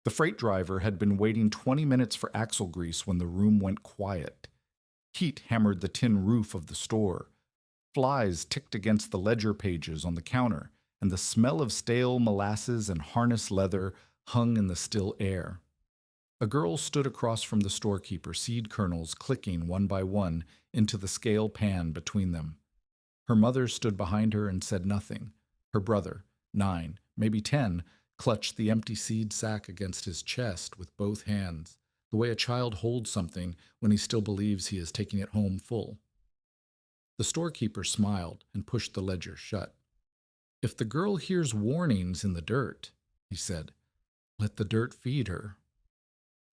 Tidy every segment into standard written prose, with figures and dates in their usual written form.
The freight driver had been waiting 20 minutes for axle grease when the room went quiet. Heat hammered the tin roof of the store. Flies ticked against the ledger pages on the counter, and the smell of stale molasses and harness leather hung in the still air. A girl stood across from the storekeeper, seed kernels clicking one by one into the scale pan between them. Her mother stood behind her and said nothing. Her brother, 9, maybe 10, clutched the empty seed sack against his chest with both hands, the way a child holds something when he still believes he is taking it home full. The storekeeper smiled and pushed the ledger shut. "If the girl hears warnings in the dirt," he said, "let the dirt feed her."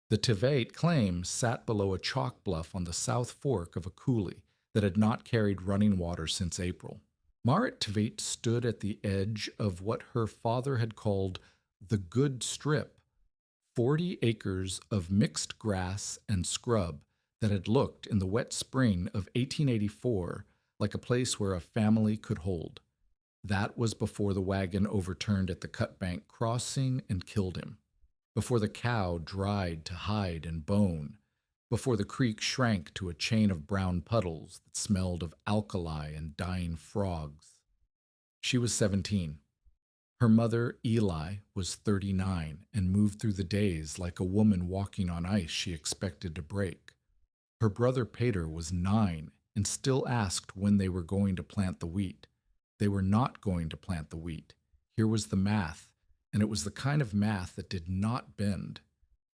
The Tveit claim sat below a chalk bluff on the south fork of a coulee that had not carried running water since April. Marit Tveit stood at the edge of what her father had called the Good Strip, 40 acres of mixed grass and scrub that had looked in the wet spring of 1884 like a place where a family could hold. That was before the wagon overturned at the Cutbank crossing and killed him, before the cow dried to hide and bone, before the creek shrank to a chain of brown puddles that smelled of alkali and dying frogs. She was 17. Her mother, Eli, was 39 and moved through the days like a woman walking on ice she expected to break. Her brother Peter was 9 and still asked when they were going to plant the wheat. They were not going to plant the wheat. Here was the math, and it was the kind of math that did not bend.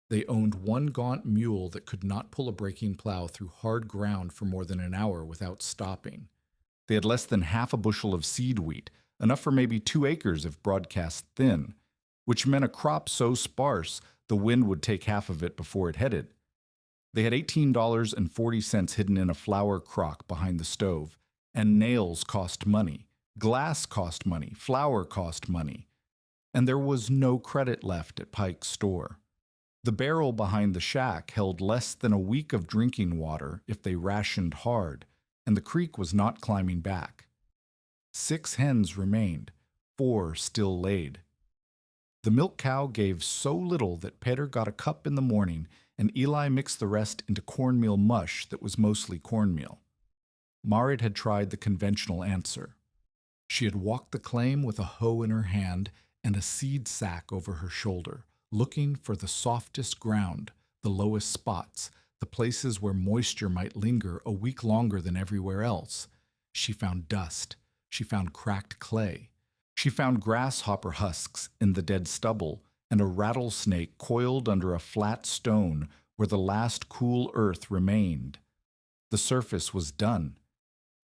They owned one gaunt mule that could not pull a breaking plow through hard ground for more than an hour without stopping. They had less than half a bushel of seed wheat, enough for maybe 2 acres if broadcast thin, which meant a crop so sparse the wind would take half of it before it headed. They had $18.40 hidden in a flour crock behind the stove, and nails cost money, glass cost money, flour cost money, and there was no credit left at Pike's store. The barrel behind the shack held less than a week of drinking water if they rationed hard, and the creek was not climbing back. 6 hens remained, 4 still laid. The milk cow gave so little that Peter got a cup in the morning, and Eli mixed the rest into cornmeal mush that was mostly cornmeal. Marit had tried the conventional answer. She had walked the claim with a hoe in her hand and a seed sack over her shoulder, looking for the softest ground, the lowest spots, the places where moisture might linger a week longer than everywhere else. She found dust. She found cracked clay. She found grasshopper husks in the dead stubble and a rattlesnake coiled under a flat stone where the last cool earth remained. The surface was done.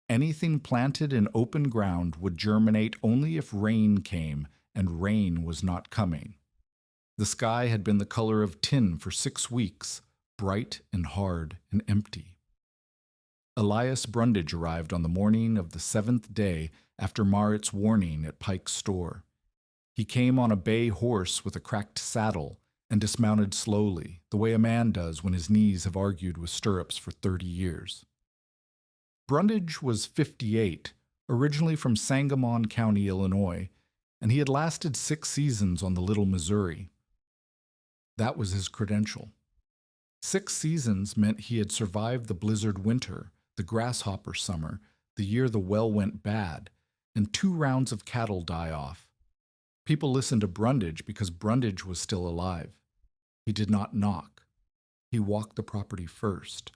Anything planted in open ground would germinate only if rain came, and rain was not coming. The sky had been the color of tin for 6 weeks, bright and hard and empty. Elias Brundage arrived on the morning of the 7th day after Marit's warning at Pike's store. He came on a bay horse with a cracked saddle and dismounted slowly, the way a man does when his knees have argued with stirrups for 30 years. Brundage was 58, originally from Sangamon County, Illinois, and he had lasted 6 seasons on the Little Missouri. That was his credential. 6 seasons meant he had survived the blizzard winter, the grasshopper summer, the year the well went bad, and 2 rounds of cattle die-off. People listened to Brundage because Brundage was still alive. He did not knock. He walked the property first.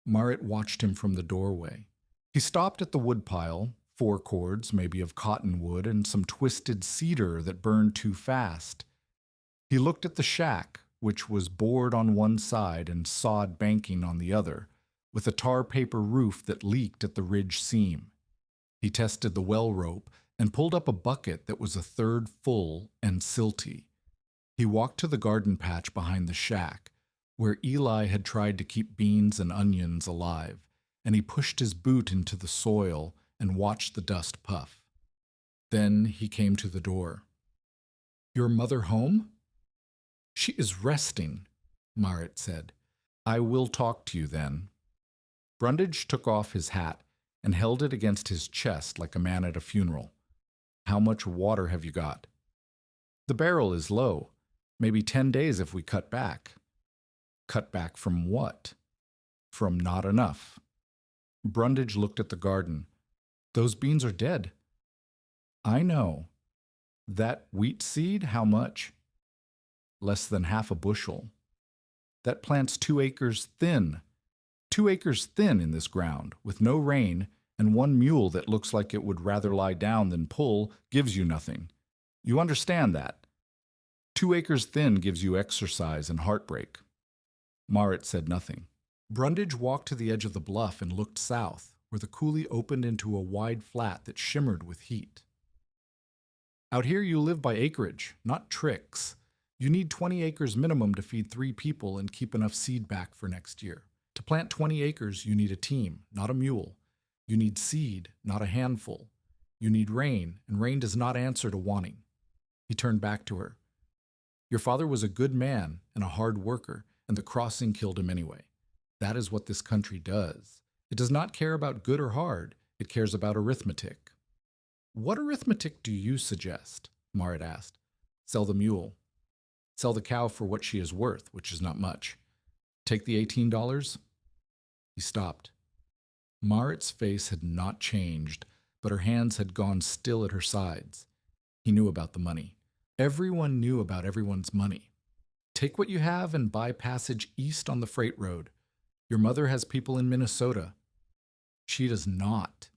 Marit watched him from the doorway. He stopped at the woodpile, 4 cords, maybe of cottonwood, and some twisted cedar that burned too fast. He looked at the shack, which was board on one side and sod banking on the other, with a tar paper roof that leaked at the ridge seam. He tested the well rope and pulled up a bucket that was a third full and silty. He walked to the garden patch behind the shack, where Eli had tried to keep beans and onions alive, and he pushed his boot into the soil and watched the dust puff. Then he came to the door. "Your mother home?" "She is resting," Marit said. "I will talk to you then." Brundage took off his hat and held it against his chest like a man at a funeral. "How much water have you got?" "The barrel is low. Maybe 10 days if we cut back. Cut back from what? From not enough. Brundage looked at the garden. Those beans are dead. I know. That wheat seed, how much? Less than half a bushel. That plant's 2 acres thin. 2 acres thin in this ground, with no rain, and one mule that looks like it would rather lie down than pull gives you nothing. You understand that. 2 acres thin gives you exercise and heartbreak. Marit said nothing. Brundage walked to the edge of the bluff and looked south, where the coulee opened into a wide flat that shimmered with heat. Out here you live by acreage, not tricks. You need 20 acres minimum to feed 3 people and keep enough seed back for next year. To plant 20 acres, you need a team, not a mule. You need seed, not a handful. You need rain, and rain does not answer to wanting. He turned back to her. Your father was a good man and a hard worker, and the crossing killed him anyway. That is what this country does. It does not care about good or hard. It cares about arithmetic. What arithmetic do you suggest? Marit asked. Sell the mule. Sell the cow for what she is worth, which is not much. Take the $18? He stopped. Marit's face had not changed, but her hands had gone still at her sides. He knew about the money. Everyone knew about everyone's money. Take what you have and buy passage east on the freight road. Your mother has people in Minnesota. She does not.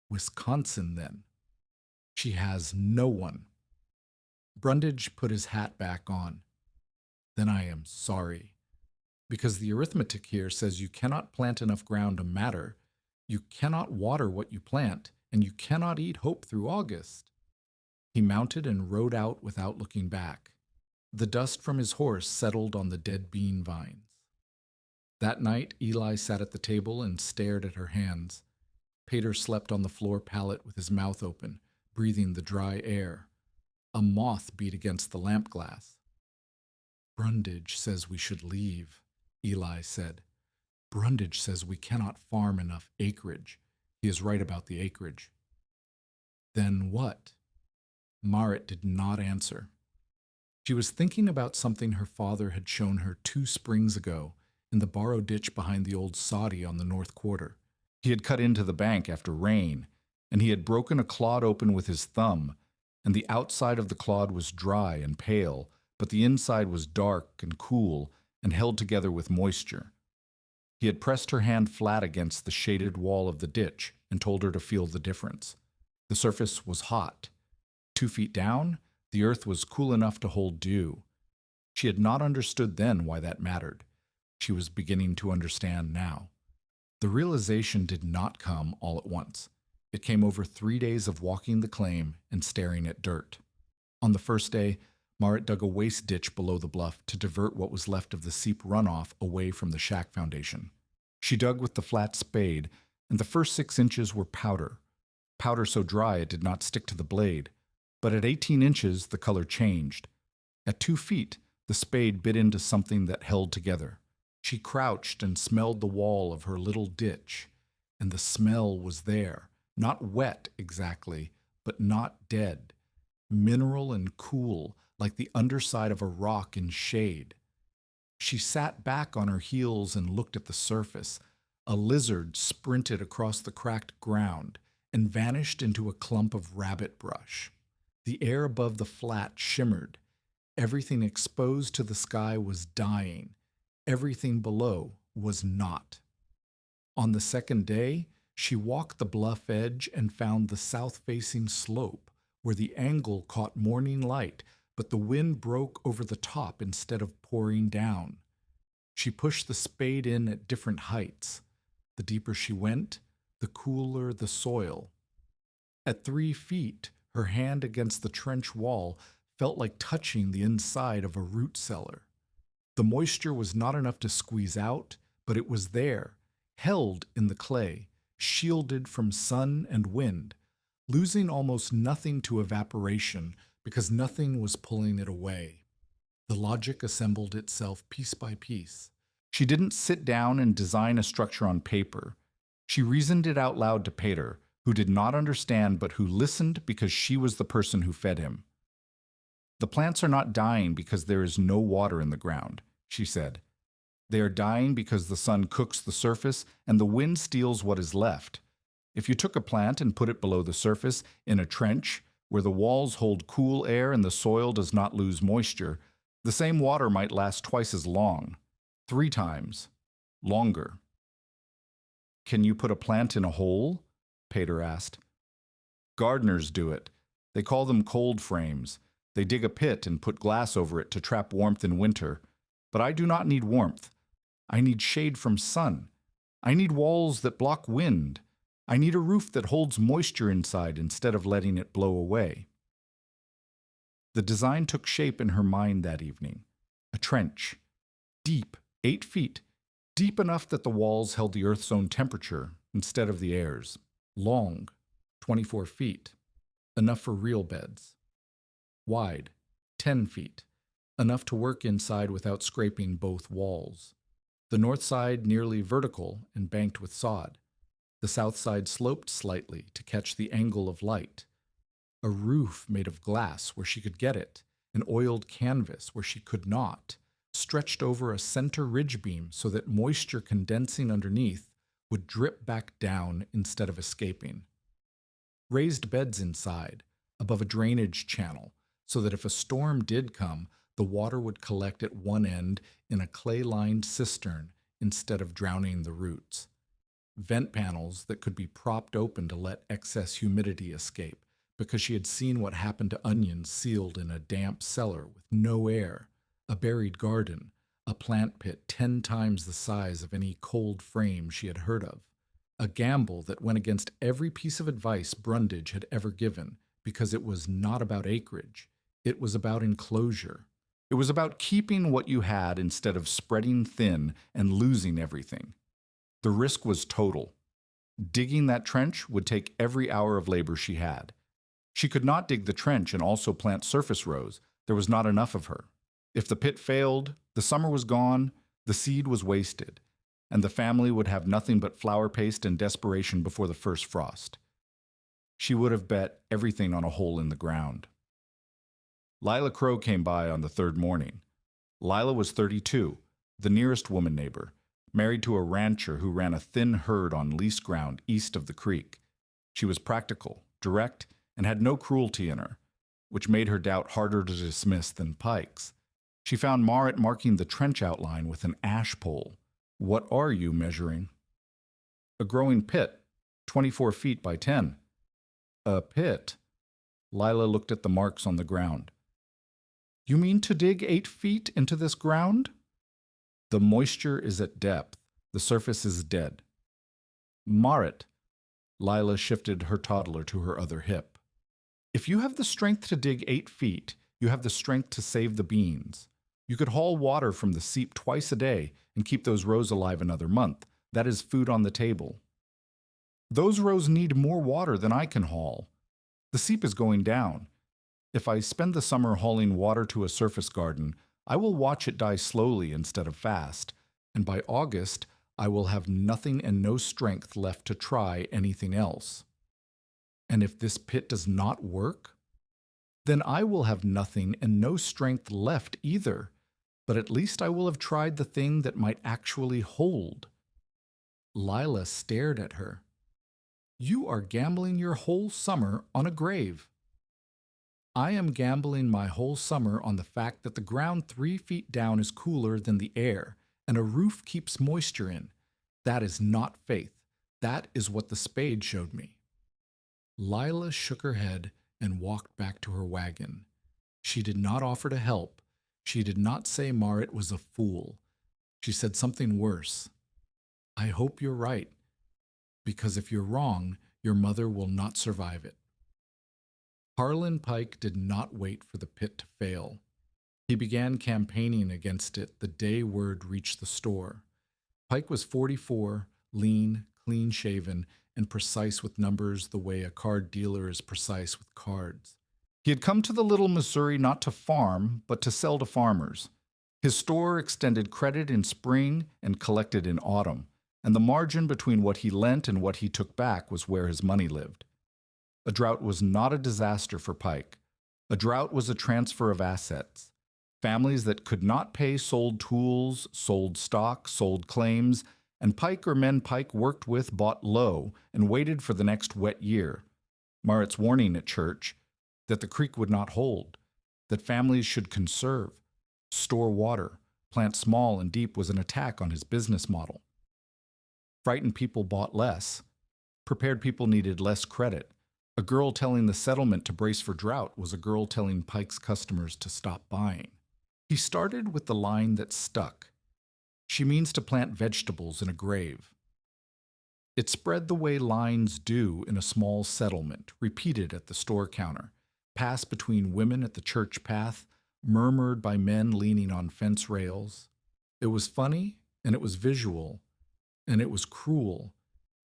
Wisconsin, then. She has no one. Brundage put his hat back on. Then I am sorry. Because the arithmetic here says you cannot plant enough ground to matter, you cannot water what you plant, and you cannot eat hope through August. He mounted and rode out without looking back. The dust from his horse settled on the dead bean vines. That night, Eli sat at the table and stared at her hands. Pater slept on the floor pallet with his mouth open, breathing the dry air. A moth beat against the lamp glass. Brundage says we should leave, Eli said. Brundage says we cannot farm enough acreage. He is right about the acreage. Then what? Marit did not answer. She was thinking about something her father had shown her 2 springs ago in the borrow ditch behind the old soddy on the north quarter. He had cut into the bank after rain, and he had broken a clod open with his thumb, and the outside of the clod was dry and pale, but the inside was dark and cool and held together with moisture. He had pressed her hand flat against the shaded wall of the ditch and told her to feel the difference. The surface was hot. 2 feet down, the earth was cool enough to hold dew. She had not understood then why that mattered. She was beginning to understand now. The realization did not come all at once. It came over 3 days of walking the claim and staring at dirt. On the first day, Marit dug a waste ditch below the bluff to divert what was left of the seep runoff away from the shack foundation. She dug with the flat spade, and the first 6 inches were powder. Powder so dry it did not stick to the blade. But at 18 inches, the color changed. At 2 feet, the spade bit into something that held together. She crouched and smelled the wall of her little ditch, and the smell was there, not wet exactly, but not dead, mineral and cool, like the underside of a rock in shade. She sat back on her heels and looked at the surface. A lizard sprinted across the cracked ground and vanished into a clump of rabbit brush. The air above the flat shimmered. Everything exposed to the sky was dying. Everything below was not. On the second day, she walked the bluff edge and found the south-facing slope, where the angle caught morning light, but the wind broke over the top instead of pouring down. She pushed the spade in at different heights. The deeper she went, the cooler the soil. At 3 feet, her hand against the trench wall felt like touching the inside of a root cellar. The moisture was not enough to squeeze out, but it was there, held in the clay, shielded from sun and wind, losing almost nothing to evaporation because nothing was pulling it away. The logic assembled itself piece by piece. She didn't sit down and design a structure on paper. She reasoned it out loud to Pater, who did not understand but who listened because she was the person who fed him. The plants are not dying because there is no water in the ground, she said. They are dying because the sun cooks the surface and the wind steals what is left. If you took a plant and put it below the surface in a trench where the walls hold cool air and the soil does not lose moisture, the same water might last twice as long, 3 times longer. Can you put a plant in a hole? Pater asked. Gardeners do it. They call them cold frames. They dig a pit and put glass over it to trap warmth in winter. But I do not need warmth. I need shade from sun. I need walls that block wind. I need a roof that holds moisture inside instead of letting it blow away. The design took shape in her mind that evening. A trench. Deep, 8 feet. Deep enough that the walls held the Earth's own temperature instead of the air's. Long, 24 feet. Enough for real beds. Wide, 10 feet. Enough to work inside without scraping both walls. The north side nearly vertical and banked with sod. The south side sloped slightly to catch the angle of light. A roof made of glass where she could get it, an oiled canvas where she could not, stretched over a center ridge beam so that moisture condensing underneath would drip back down instead of escaping. Raised beds inside, above a drainage channel, so that if a storm did come, the water would collect at one end in a clay-lined cistern instead of drowning the roots. Vent panels that could be propped open to let excess humidity escape, because she had seen what happened to onions sealed in a damp cellar with no air, a buried garden, a plant pit 10 times the size of any cold frame she had heard of. A gamble that went against every piece of advice Brundage had ever given, because it was not about acreage. It was about enclosure. It was about keeping what you had instead of spreading thin and losing everything. The risk was total. Digging that trench would take every hour of labor she had. She could not dig the trench and also plant surface rows. There was not enough of her. If the pit failed, the summer was gone, the seed was wasted, and the family would have nothing but flour paste and desperation before the first frost. She would have bet everything on a hole in the ground. Lila Crow came by on the 3rd morning. Lila was 32, the nearest woman neighbor, married to a rancher who ran a thin herd on leased ground east of the creek. She was practical, direct, and had no cruelty in her, which made her doubt harder to dismiss than Pike's. She found Marit marking the trench outline with an ash pole. What are you measuring? A growing pit, 24 feet by 10. A pit? Lila looked at the marks on the ground. You mean to dig 8 feet into this ground? The moisture is at depth. The surface is dead. Marit. Lila shifted her toddler to her other hip. If you have the strength to dig 8 feet, you have the strength to save the beans. You could haul water from the seep twice a day and keep those rows alive another month. That is food on the table. Those rows need more water than I can haul. The seep is going down. If I spend the summer hauling water to a surface garden, I will watch it die slowly instead of fast, and by August, I will have nothing and no strength left to try anything else. And if this pit does not work, then I will have nothing and no strength left either, but at least I will have tried the thing that might actually hold. Lila stared at her. You are gambling your whole summer on a grave. I am gambling my whole summer on the fact that the ground 3 feet down is cooler than the air, and a roof keeps moisture in. That is not faith. That is what the spade showed me. Lila shook her head and walked back to her wagon. She did not offer to help. She did not say Marit was a fool. She said something worse. I hope you're right, because if you're wrong, your mother will not survive it. Harlan Pike did not wait for the pit to fail. He began campaigning against it the day word reached the store. Pike was 44, lean, clean-shaven, and precise with numbers the way a card dealer is precise with cards. He had come to the Little Missouri not to farm, but to sell to farmers. His store extended credit in spring and collected in autumn, and the margin between what he lent and what he took back was where his money lived. A drought was not a disaster for Pike. A drought was a transfer of assets. Families that could not pay sold tools, sold stock, sold claims, and Pike or men Pike worked with bought low and waited for the next wet year. Marit's warning at church that the creek would not hold, that families should conserve, store water, plant small and deep was an attack on his business model. Frightened people bought less. Prepared people needed less credit. A girl telling the settlement to brace for drought was a girl telling Pike's customers to stop buying. He started with the line that stuck. She means to plant vegetables in a grave. It spread the way lines do in a small settlement, repeated at the store counter, passed between women at the church path, murmured by men leaning on fence rails. It was funny, and it was visual, and it was cruel,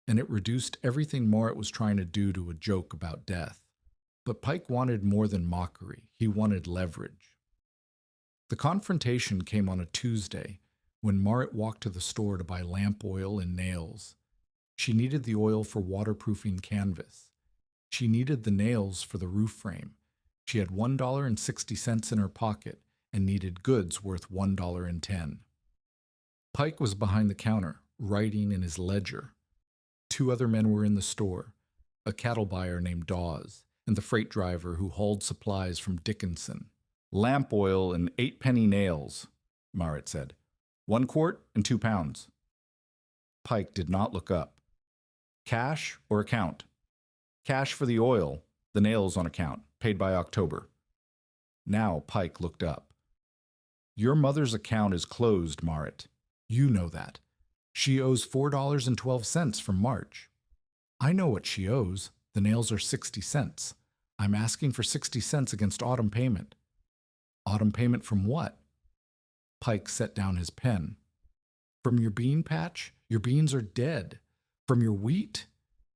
and it reduced everything Morit was trying to do to a joke about death. But Pike wanted more than mockery. He wanted leverage. The confrontation came on a Tuesday, when Marit walked to the store to buy lamp oil and nails. She needed the oil for waterproofing canvas. She needed the nails for the roof frame. She had $1.60 in her pocket and needed goods worth $1.10. Pike was behind the counter, writing in his ledger. 2 other men were in the store, a cattle buyer named Dawes, and the freight driver who hauled supplies from Dickinson. Lamp oil and 8-penny nails, Marit said. 1 quart and 2 pounds. Pike did not look up. Cash or account? Cash for the oil, the nails on account, paid by October. Now Pike looked up. Your mother's account is closed, Marit. You know that. She owes $4.12 from March. I know what she owes. The nails are 60 cents. I'm asking for 60 cents against autumn payment. Autumn payment from what? Pike set down his pen. From your bean patch? Your beans are dead. From your wheat?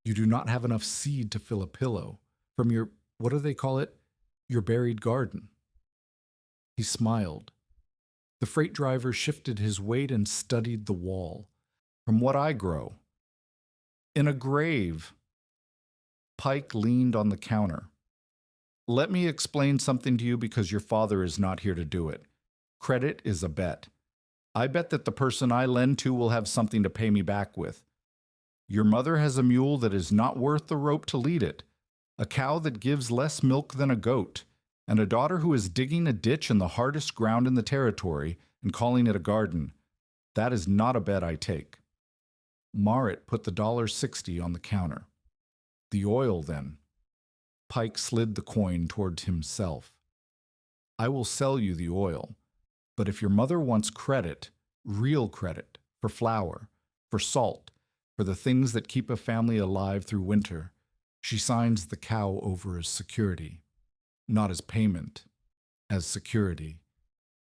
You do not have enough seed to fill a pillow. From your, what do they call it? Your buried garden. He smiled. The freight driver shifted his weight and studied the wall. From what I grow. In a grave. Pike leaned on the counter. Let me explain something to you because your father is not here to do it. Credit is a bet. I bet that the person I lend to will have something to pay me back with. Your mother has a mule that is not worth the rope to lead it, a cow that gives less milk than a goat, and a daughter who is digging a ditch in the hardest ground in the territory and calling it a garden. That is not a bet I take. Marit put the $1.60 on the counter. The oil, then. Pike slid the coin toward himself. I will sell you the oil, but if your mother wants credit, real credit, for flour, for salt, for the things that keep a family alive through winter, she signs the cow over as security, not as payment, as security.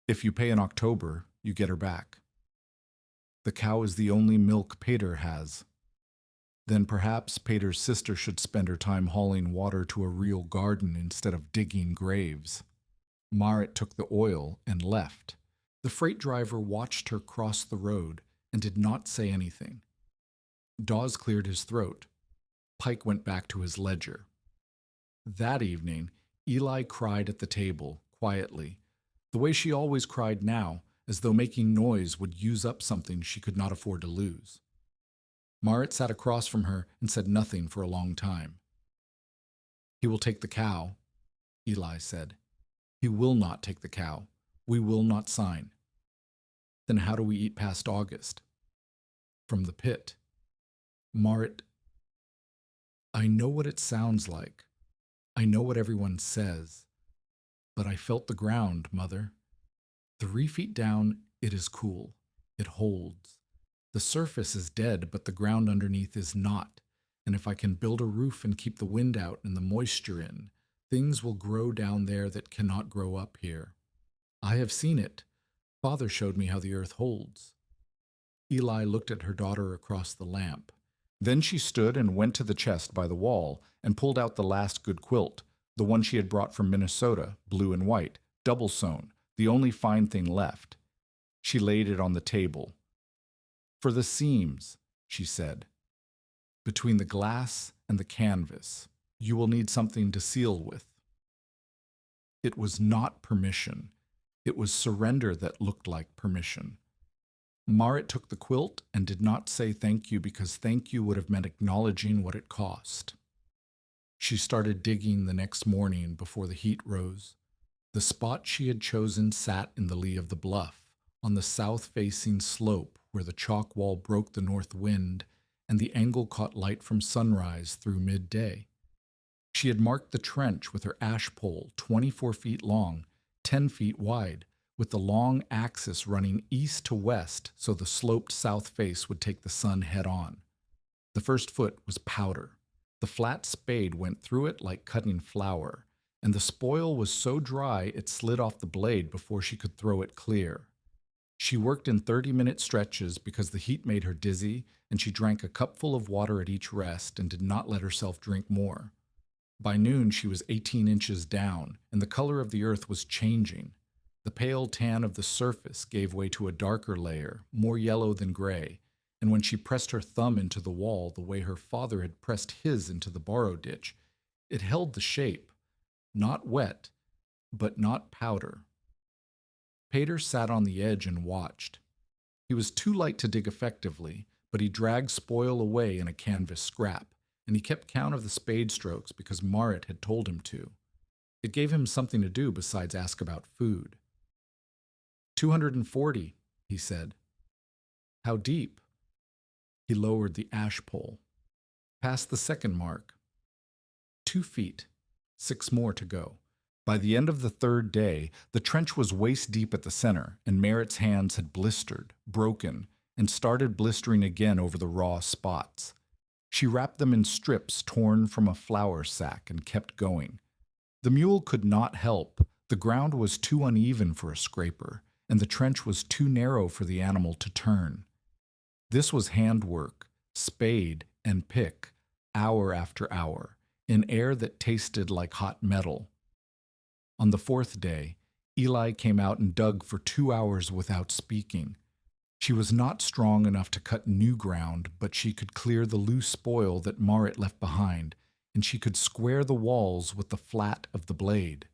If you pay in October, you get her back. The cow is the only milk Pater has. Then perhaps Pater's sister should spend her time hauling water to a real garden instead of digging graves. Marit took the oil and left. The freight driver watched her cross the road and did not say anything. Dawes cleared his throat. Pike went back to his ledger. That evening, Eli cried at the table, quietly, the way she always cried now, as though making noise would use up something she could not afford to lose. Marit sat across from her and said nothing for a long time. He will take the cow, Eli said. He will not take the cow. We will not sign. Then how do we eat past August? From the pit. Marit, I know what it sounds like. I know what everyone says. But I felt the ground, Mother. 3 feet down, it is cool. It holds. The surface is dead, but the ground underneath is not. And if I can build a roof and keep the wind out and the moisture in, things will grow down there that cannot grow up here. I have seen it. Father showed me how the earth holds. Eli looked at her daughter across the lamp. Then she stood and went to the chest by the wall and pulled out the last good quilt, the one she had brought from Minnesota, blue and white, double sewn, the only fine thing left. She laid it on the table. For the seams, she said. Between the glass and the canvas, you will need something to seal with. It was not permission. It was surrender that looked like permission. Marit took the quilt and did not say thank you because thank you would have meant acknowledging what it cost. She started digging the next morning before the heat rose. The spot she had chosen sat in the lee of the bluff, on the south-facing slope where the chalk wall broke the north wind and the angle caught light from sunrise through midday. She had marked the trench with her ash pole, 24 feet long, 10 feet wide, with the long axis running east to west so the sloped south face would take the sun head on. The first foot was powder. The flat spade went through it like cutting flour, and the spoil was so dry it slid off the blade before she could throw it clear. She worked in 30-minute stretches because the heat made her dizzy, and she drank a cupful of water at each rest and did not let herself drink more. By noon, she was 18 inches down, and the color of the earth was changing. The pale tan of the surface gave way to a darker layer, more yellow than gray, and when she pressed her thumb into the wall the way her father had pressed his into the borrow ditch, it held the shape, not wet, but not powder. Pater sat on the edge and watched. He was too light to dig effectively, but he dragged spoil away in a canvas scrap, and he kept count of the spade strokes because Marit had told him to. It gave him something to do besides ask about food. 240, he said. How deep? He lowered the ash pole. Past the second mark. 2 feet. 6 more to go. By the end of the third day, the trench was waist deep at the center, and Marit's hands had blistered, broken, and started blistering again over the raw spots. She wrapped them in strips torn from a flour sack and kept going. The mule could not help. The ground was too uneven for a scraper, and the trench was too narrow for the animal to turn. This was handwork, spade and pick, hour after hour, in air that tasted like hot metal. On the fourth day, Eli came out and dug for 2 hours without speaking. She was not strong enough to cut new ground, but she could clear the loose spoil that Marit left behind, and she could square the walls with the flat of the blade.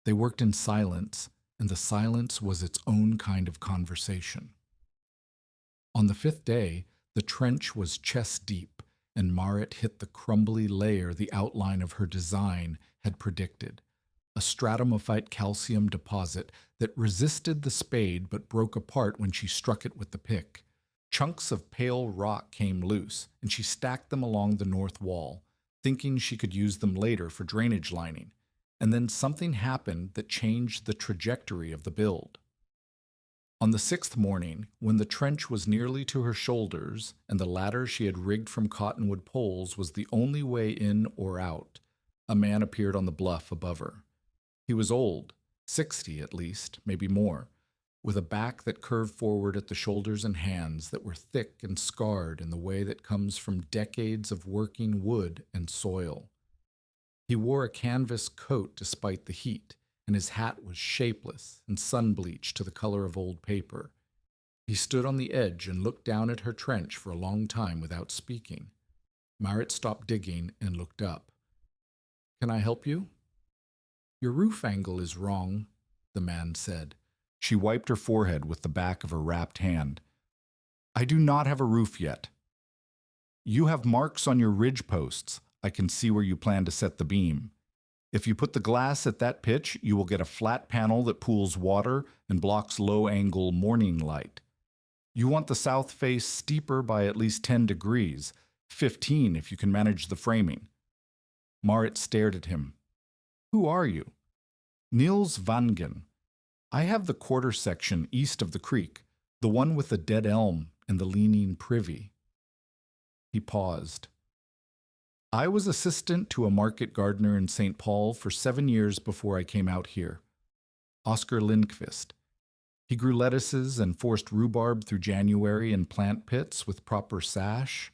They worked in silence, and the silence was its own kind of conversation. On the 5th day, the trench was chest deep, and Marit hit the crumbly layer the outline of her design had predicted. A stratumophyte calcium deposit that resisted the spade but broke apart when she struck it with the pick. Chunks of pale rock came loose, and she stacked them along the north wall, thinking she could use them later for drainage lining. And then something happened that changed the trajectory of the build. On the 6th morning, when the trench was nearly to her shoulders, and the ladder she had rigged from cottonwood poles was the only way in or out, a man appeared on the bluff above her. He was old, 60 at least, maybe more, with a back that curved forward at the shoulders and hands that were thick and scarred in the way that comes from decades of working wood and soil. He wore a canvas coat despite the heat, and his hat was shapeless and sun-bleached to the color of old paper. He stood on the edge and looked down at her trench for a long time without speaking. Marit stopped digging and looked up. "Can I help you?" "Your roof angle is wrong," the man said. She wiped her forehead with the back of her wrapped hand. "I do not have a roof yet." "You have marks on your ridge posts. I can see where you plan to set the beam. If you put the glass at that pitch, you will get a flat panel that pools water and blocks low-angle morning light. You want the south face steeper by at least 10 degrees, 15 if you can manage the framing." Marit stared at him. "Who are you?" "Niels Vangen. I have the quarter section east of the creek, the one with the dead elm and the leaning privy." He paused. "I was assistant to a market gardener in St. Paul for 7 years before I came out here. Oscar Lindqvist. He grew lettuces and forced rhubarb through January in plant pits with proper sash.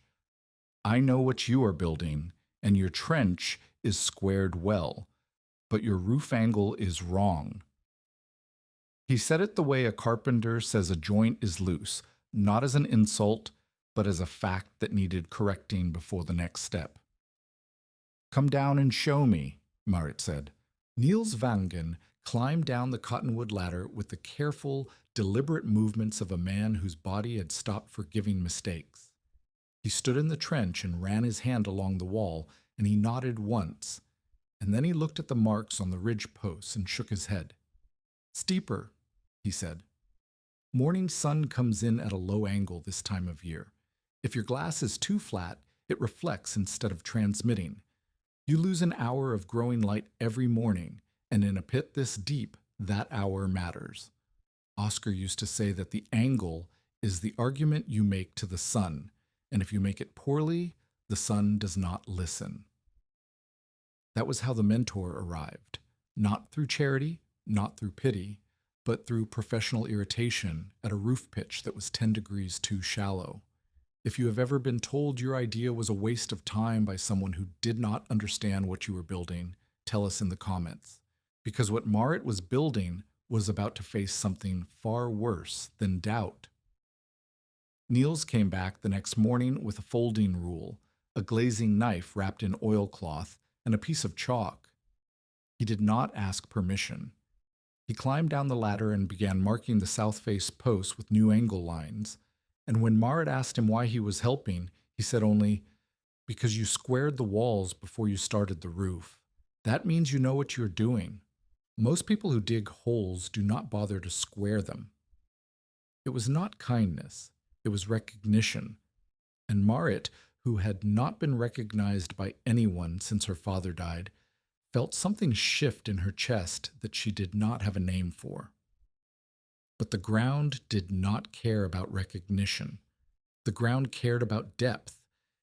I know what you are building, and your trench is squared well, but your roof angle is wrong." He said it the way a carpenter says a joint is loose, not as an insult, but as a fact that needed correcting before the next step. "Come down and show me," Marit said. Niels Vangen climbed down the cottonwood ladder with the careful, deliberate movements of a man whose body had stopped forgiving mistakes. He stood in the trench and ran his hand along the wall, and he nodded once, and then he looked at the marks on the ridge posts and shook his head. Steeper, he said. Morning sun comes in at a low angle this time of year. If your glass is too flat, it reflects instead of transmitting. You lose an hour of growing light every morning, and in a pit this deep, that hour matters. Oscar used to say that the angle is the argument you make to the sun, and if you make it poorly, the sun does not listen. That was how the mentor arrived, not through charity, not through pity, but through professional irritation at a roof pitch that was 10 degrees too shallow. If you have ever been told your idea was a waste of time by someone who did not understand what you were building, tell us in the comments. Because what Marit was building was about to face something far worse than doubt. Niels came back the next morning with a folding rule, a glazing knife wrapped in oilcloth, and a piece of chalk. He did not ask permission. He climbed down the ladder and began marking the south face posts with new angle lines, and when Marit asked him why he was helping, he said only, "Because you squared the walls before you started the roof. That means you know what you're doing. Most people who dig holes do not bother to square them." It was not kindness, it was recognition, and Marit, who had not been recognized by anyone since her father died, felt something shift in her chest that she did not have a name for. But the ground did not care about recognition. The ground cared about depth,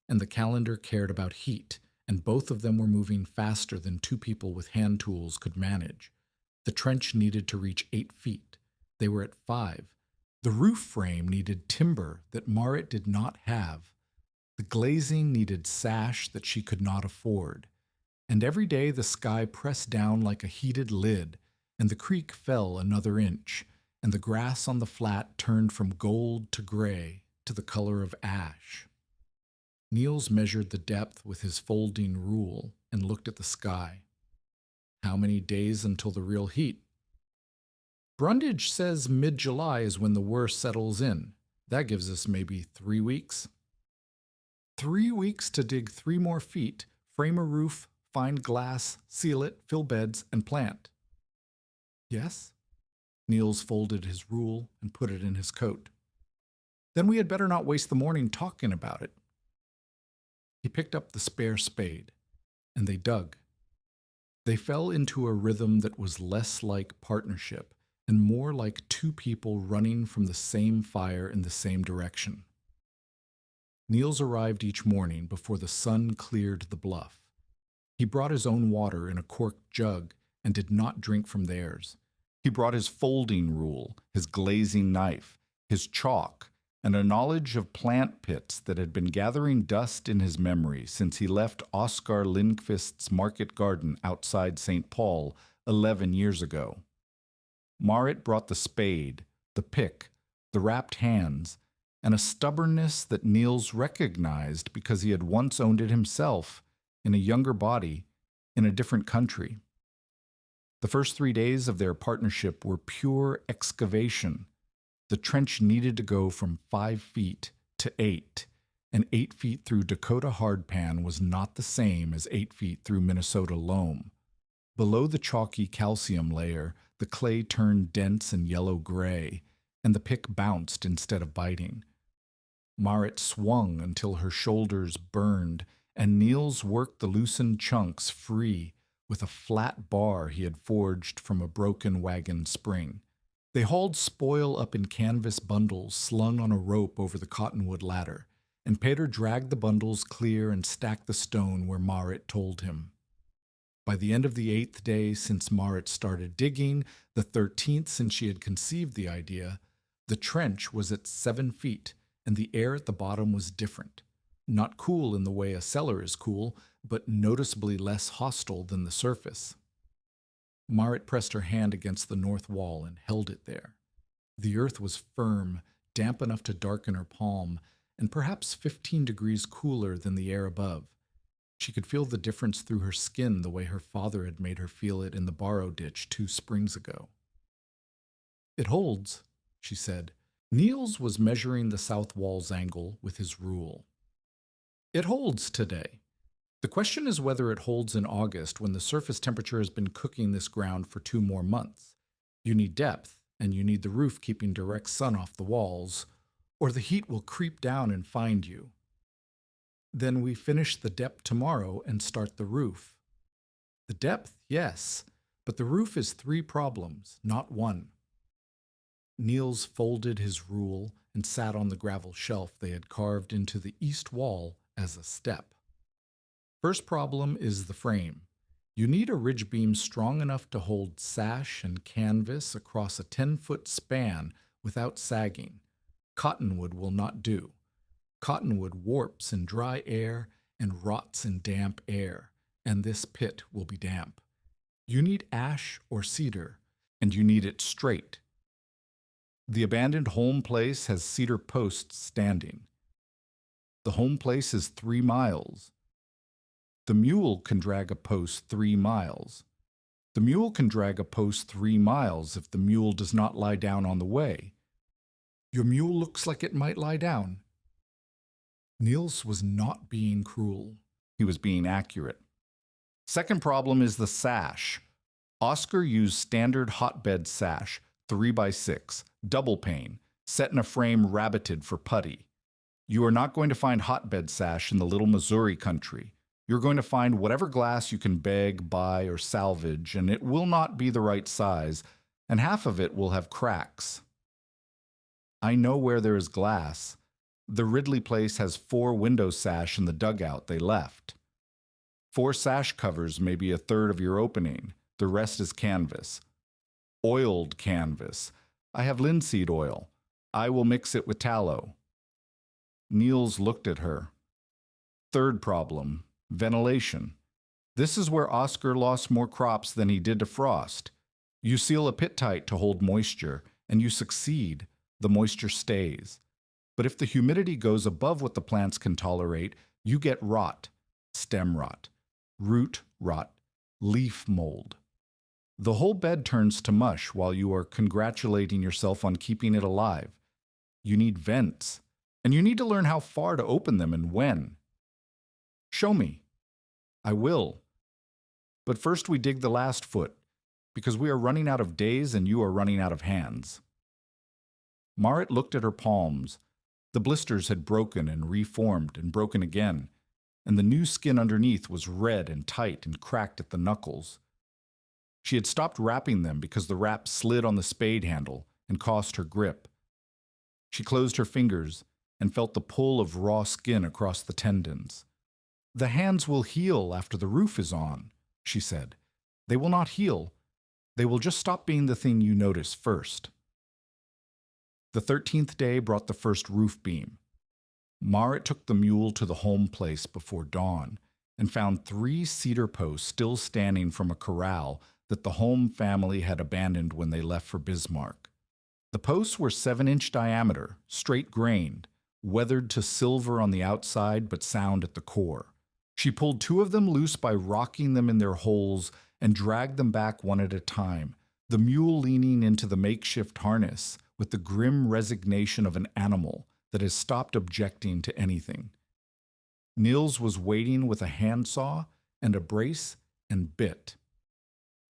and the calendar cared about heat, and both of them were moving faster than two people with hand tools could manage. The trench needed to reach 8 feet. They were at 5. The roof frame needed timber that Marit did not have. The glazing needed sash that she could not afford. And every day the sky pressed down like a heated lid, and the creek fell another inch, and the grass on the flat turned from gold to gray to the color of ash. Niels measured the depth with his folding rule and looked at the sky. How many days until the real heat? Brundage says mid-July is when the worst settles in. That gives us maybe 3 weeks. 3 weeks to dig 3 more feet, frame a roof, find glass, seal it, fill beds, and plant. Yes? Niels folded his rule and put it in his coat. Then we had better not waste the morning talking about it. He picked up the spare spade, and they dug. They fell into a rhythm that was less like partnership and more like two people running from the same fire in the same direction. Niels arrived each morning before the sun cleared the bluff. He brought his own water in a corked jug and did not drink from theirs. He brought his folding rule, his glazing knife, his chalk, and a knowledge of plant pits that had been gathering dust in his memory since he left Oskar Lindqvist's market garden outside St. Paul 11 years ago. Marit brought the spade, the pick, the wrapped hands, and a stubbornness that Niels recognized because he had once owned it himself, in a younger body, in a different country. The first 3 days of their partnership were pure excavation. The trench needed to go from 5 feet to 8, and 8 feet through Dakota hardpan was not the same as 8 feet through Minnesota loam. Below the chalky calcium layer, the clay turned dense and yellow-gray, and the pick bounced instead of biting. Marit swung until her shoulders burned, and Niels worked the loosened chunks free with a flat bar he had forged from a broken wagon spring. They hauled spoil up in canvas bundles slung on a rope over the cottonwood ladder, and Peter dragged the bundles clear and stacked the stone where Marit told him. By the end of the 8th day since Marit started digging, the 13th since she had conceived the idea, the trench was at 7 feet, and the air at the bottom was different. Not cool in the way a cellar is cool, but noticeably less hostile than the surface. Marit pressed her hand against the north wall and held it there. The earth was firm, damp enough to darken her palm, and perhaps 15 degrees cooler than the air above. She could feel the difference through her skin the way her father had made her feel it in the borrow ditch 2 springs ago. "It holds," she said. Niels was measuring the south wall's angle with his rule. "It holds today. The question is whether it holds in August when the surface temperature has been cooking this ground for 2 more months. You need depth, and you need the roof keeping direct sun off the walls, or the heat will creep down and find you. Then we finish the depth tomorrow and start the roof." "The depth, yes, but the roof is 3 problems, not 1. Niels folded his rule and sat on the gravel shelf they had carved into the east wall as a step. "First problem is the frame. You need a ridge beam strong enough to hold sash and canvas across a 10-foot span without sagging. Cottonwood will not do. Cottonwood warps in dry air and rots in damp air, and this pit will be damp. You need ash or cedar, and you need it straight. The abandoned home place has cedar posts standing. The home place is 3 miles. The mule can drag a post 3 miles. The mule can drag a post 3 miles if the mule does not lie down on the way. Your mule looks like it might lie down." Niels was not being cruel. He was being accurate. "Second problem is the sash. Oscar used standard hotbed sash, 3x6, double pane, set in a frame rabbited for putty. You are not going to find hotbed sash in the little Missouri country. You're going to find whatever glass you can beg, buy, or salvage, and it will not be the right size, and half of it will have cracks. I know where there is glass. The Ridley place has 4 window sash in the dugout they left. 4 sash covers may be 1/3 of your opening. The rest is canvas. Oiled canvas. I have linseed oil. I will mix it with tallow." Niels looked at her. "Third problem, ventilation. This is where Oscar lost more crops than he did to frost. You seal a pit tight to hold moisture, and you succeed. The moisture stays. But if the humidity goes above what the plants can tolerate, you get rot, stem rot, root rot, leaf mold. The whole bed turns to mush while you are congratulating yourself on keeping it alive. You need vents, and you need to learn how far to open them and when. Show me." "I will. But first we dig the last foot, because we are running out of days and you are running out of hands." Marit looked at her palms. The blisters had broken and reformed and broken again, and the new skin underneath was red and tight and cracked at the knuckles. She had stopped wrapping them because the wrap slid on the spade handle and cost her grip. She closed her fingers and felt the pull of raw skin across the tendons. "The hands will heal after the roof is on," she said. "They will not heal. They will just stop being the thing you notice first." The 13th day brought the first roof beam. Marit took the mule to the home place before dawn and found 3 cedar posts still standing from a corral that the home family had abandoned when they left for Bismarck. The posts were 7-inch diameter, straight-grained, weathered to silver on the outside but sound at the core. She pulled 2 of them loose by rocking them in their holes and dragged them back one at a time, the mule leaning into the makeshift harness with the grim resignation of an animal that has stopped objecting to anything. Niels was waiting with a handsaw and a brace and bit.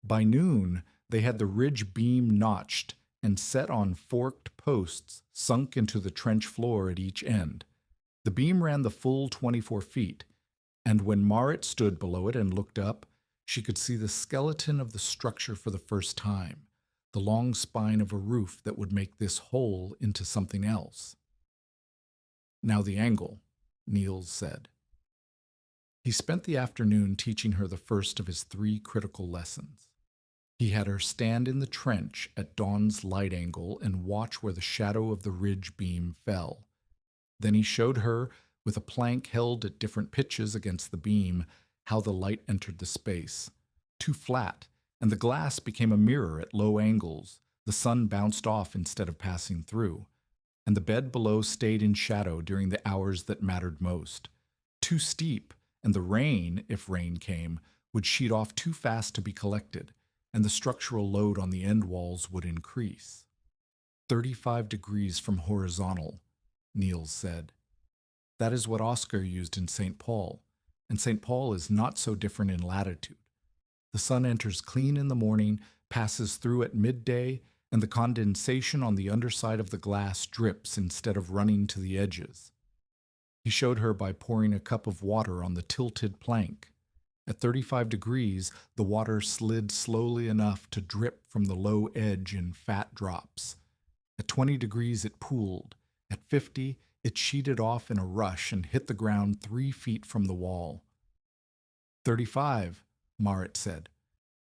By noon, they had the ridge beam notched and set on forked posts sunk into the trench floor at each end. The beam ran the full 24 feet, and when Marit stood below it and looked up, she could see the skeleton of the structure for the first time, the long spine of a roof that would make this hole into something else. "Now the angle," Niels said. He spent the afternoon teaching her the first of his 3 critical lessons. He had her stand in the trench at dawn's light angle and watch where the shadow of the ridge beam fell. Then he showed her, with a plank held at different pitches against the beam, how the light entered the space. Too flat, and the glass became a mirror at low angles. The sun bounced off instead of passing through, and the bed below stayed in shadow during the hours that mattered most. Too steep, and the rain, if rain came, would sheet off too fast to be collected, and the structural load on the end walls would increase. 35 degrees from horizontal, Niels said. That is what Oscar used in St. Paul, and St. Paul is not so different in latitude. The sun enters clean in the morning, passes through at midday, and the condensation on the underside of the glass drips instead of running to the edges. He showed her by pouring a cup of water on the tilted plank. At 35 degrees, the water slid slowly enough to drip from the low edge in fat drops. At 20 degrees, it pooled. At 50, it sheeted off in a rush and hit the ground 3 feet from the wall. 35, Marit said.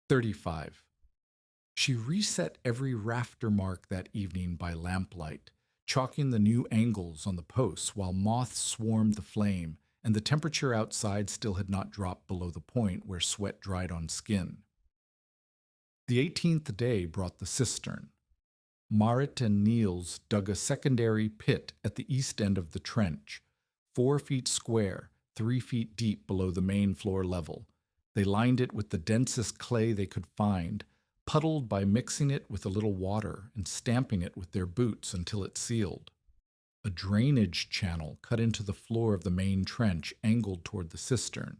35. She reset every rafter mark that evening by lamplight, chalking the new angles on the posts while moths swarmed the flame, and the temperature outside still had not dropped below the point where sweat dried on skin. The 18th day brought the cistern. Marit and Niels dug a secondary pit at the east end of the trench, 4 feet square, 3 feet deep below the main floor level. They lined it with the densest clay they could find, puddled by mixing it with a little water and stamping it with their boots until it sealed. A drainage channel cut into the floor of the main trench angled toward the cistern,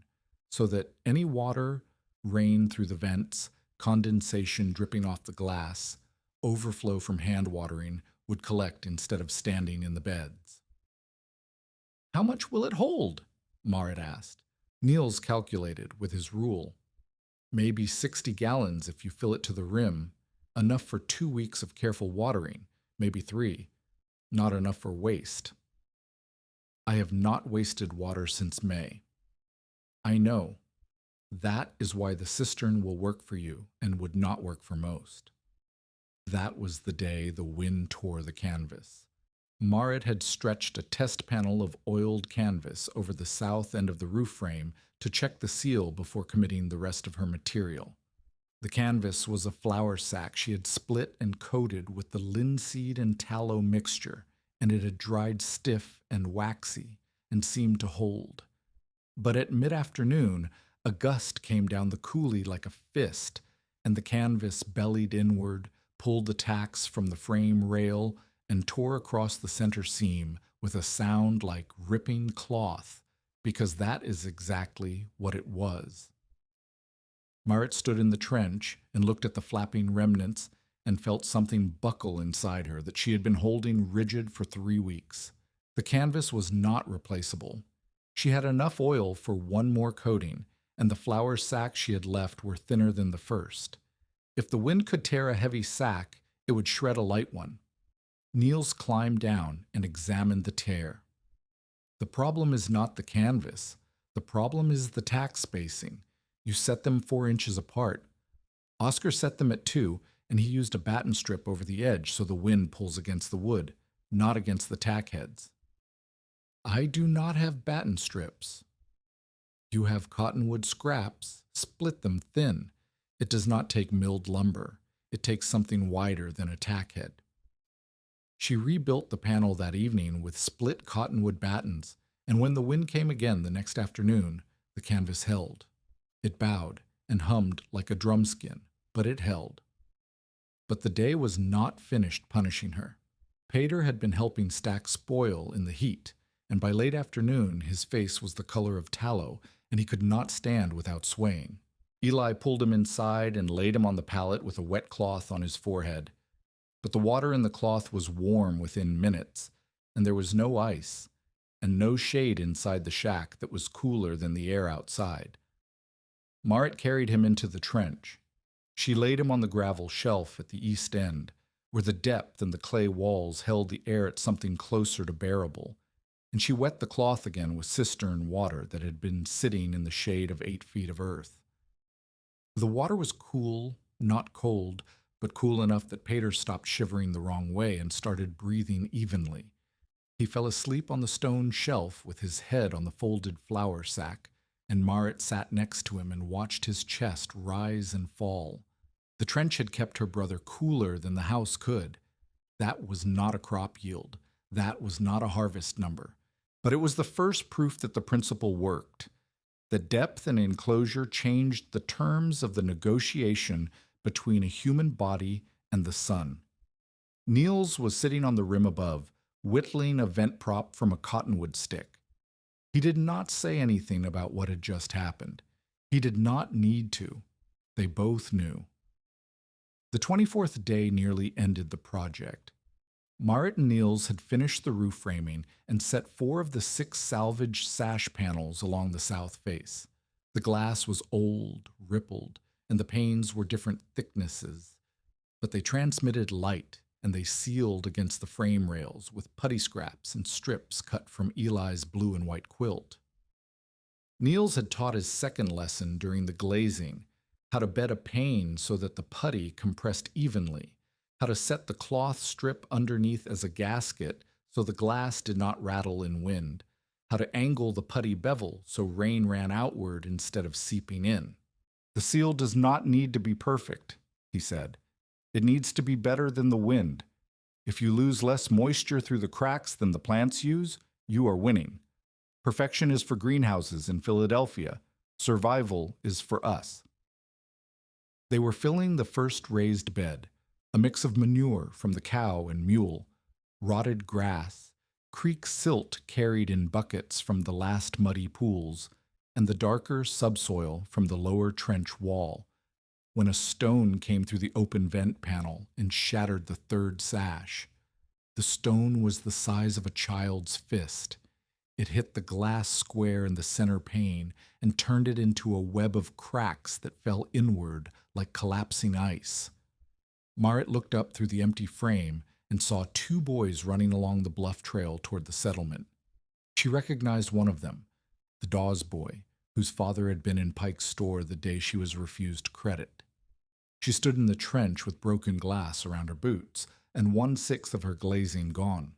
so that any water, rain through the vents, condensation dripping off the glass, overflow from hand watering would collect instead of standing in the beds. "How much will it hold?" Marit asked. Niels calculated with his rule. "Maybe 60 gallons if you fill it to the rim, enough for 2 weeks of careful watering, maybe 3. Not enough for waste." "I have not wasted water since May." "I know. That is why the cistern will work for you and would not work for most." That was the day the wind tore the canvas. Marit had stretched a test panel of oiled canvas over the south end of the roof frame to check the seal before committing the rest of her material. The canvas was a flour sack she had split and coated with the linseed and tallow mixture, and it had dried stiff and waxy and seemed to hold. But at mid-afternoon, a gust came down the coulee like a fist, and the canvas bellied inward, pulled the tacks from the frame rail, and tore across the center seam with a sound like ripping cloth, because that is exactly what it was. Marit stood in the trench and looked at the flapping remnants and felt something buckle inside her that she had been holding rigid for 3 weeks. The canvas was not replaceable. She had enough oil for 1 more coating, and the flour sacks she had left were thinner than the first. If the wind could tear a heavy sack, it would shred a light one. Niels climbed down and examined the tear. "The problem is not the canvas. The problem is the tack spacing. You set them 4 inches apart. Oscar set them at 2, and he used a batten strip over the edge so the wind pulls against the wood, not against the tack heads." "I do not have batten strips." "You have cottonwood scraps. Split them thin. It does not take milled lumber. It takes something wider than a tack head." She rebuilt the panel that evening with split cottonwood battens, and when the wind came again the next afternoon, the canvas held. It bowed and hummed like a drumskin, but it held. But the day was not finished punishing her. Pater had been helping stack spoil in the heat, and by late afternoon his face was the color of tallow, and he could not stand without swaying. Eli pulled him inside and laid him on the pallet with a wet cloth on his forehead. But the water in the cloth was warm within minutes, and there was no ice, and no shade inside the shack that was cooler than the air outside. Marit carried him into the trench. She laid him on the gravel shelf at the east end, where the depth and the clay walls held the air at something closer to bearable, and she wet the cloth again with cistern water that had been sitting in the shade of 8 feet of earth. The water was cool, not cold, but cool enough that Pater stopped shivering the wrong way and started breathing evenly. He fell asleep on the stone shelf with his head on the folded flour sack, and Marit sat next to him and watched his chest rise and fall. The trench had kept her brother cooler than the house could. That was not a crop yield. That was not a harvest number. But it was the first proof that the principle worked. The depth and enclosure changed the terms of the negotiation between a human body and the sun. Niels was sitting on the rim above, whittling a vent prop from a cottonwood stick. He did not say anything about what had just happened. He did not need to. They both knew. The 24th day nearly ended the project. Marit and Niels had finished the roof framing and set 4 of the 6 salvaged sash panels along the south face. The glass was old, rippled, and the panes were different thicknesses, but they transmitted light and they sealed against the frame rails with putty scraps and strips cut from Eli's blue and white quilt. Niels had taught his second lesson during the glazing, how to bed a pane so that the putty compressed evenly, how to set the cloth strip underneath as a gasket so the glass did not rattle in wind, how to angle the putty bevel so rain ran outward instead of seeping in. The seal does not need to be perfect, he said. It needs to be better than the wind. If you lose less moisture through the cracks than the plants use, you are winning. Perfection is for greenhouses in Philadelphia. Survival is for us. They were filling the first raised bed, a mix of manure from the cow and mule, rotted grass, creek silt carried in buckets from the last muddy pools, and the darker subsoil from the lower trench wall, when a stone came through the open vent panel and shattered the 3rd sash. The stone was the size of a child's fist. It hit the glass square in the center pane and turned it into a web of cracks that fell inward like collapsing ice. Marit looked up through the empty frame and saw 2 boys running along the bluff trail toward the settlement. She recognized one of them, the Dawes boy, whose father had been in Pike's store the day she was refused credit. She stood in the trench with broken glass around her boots and 1/6 of her glazing gone.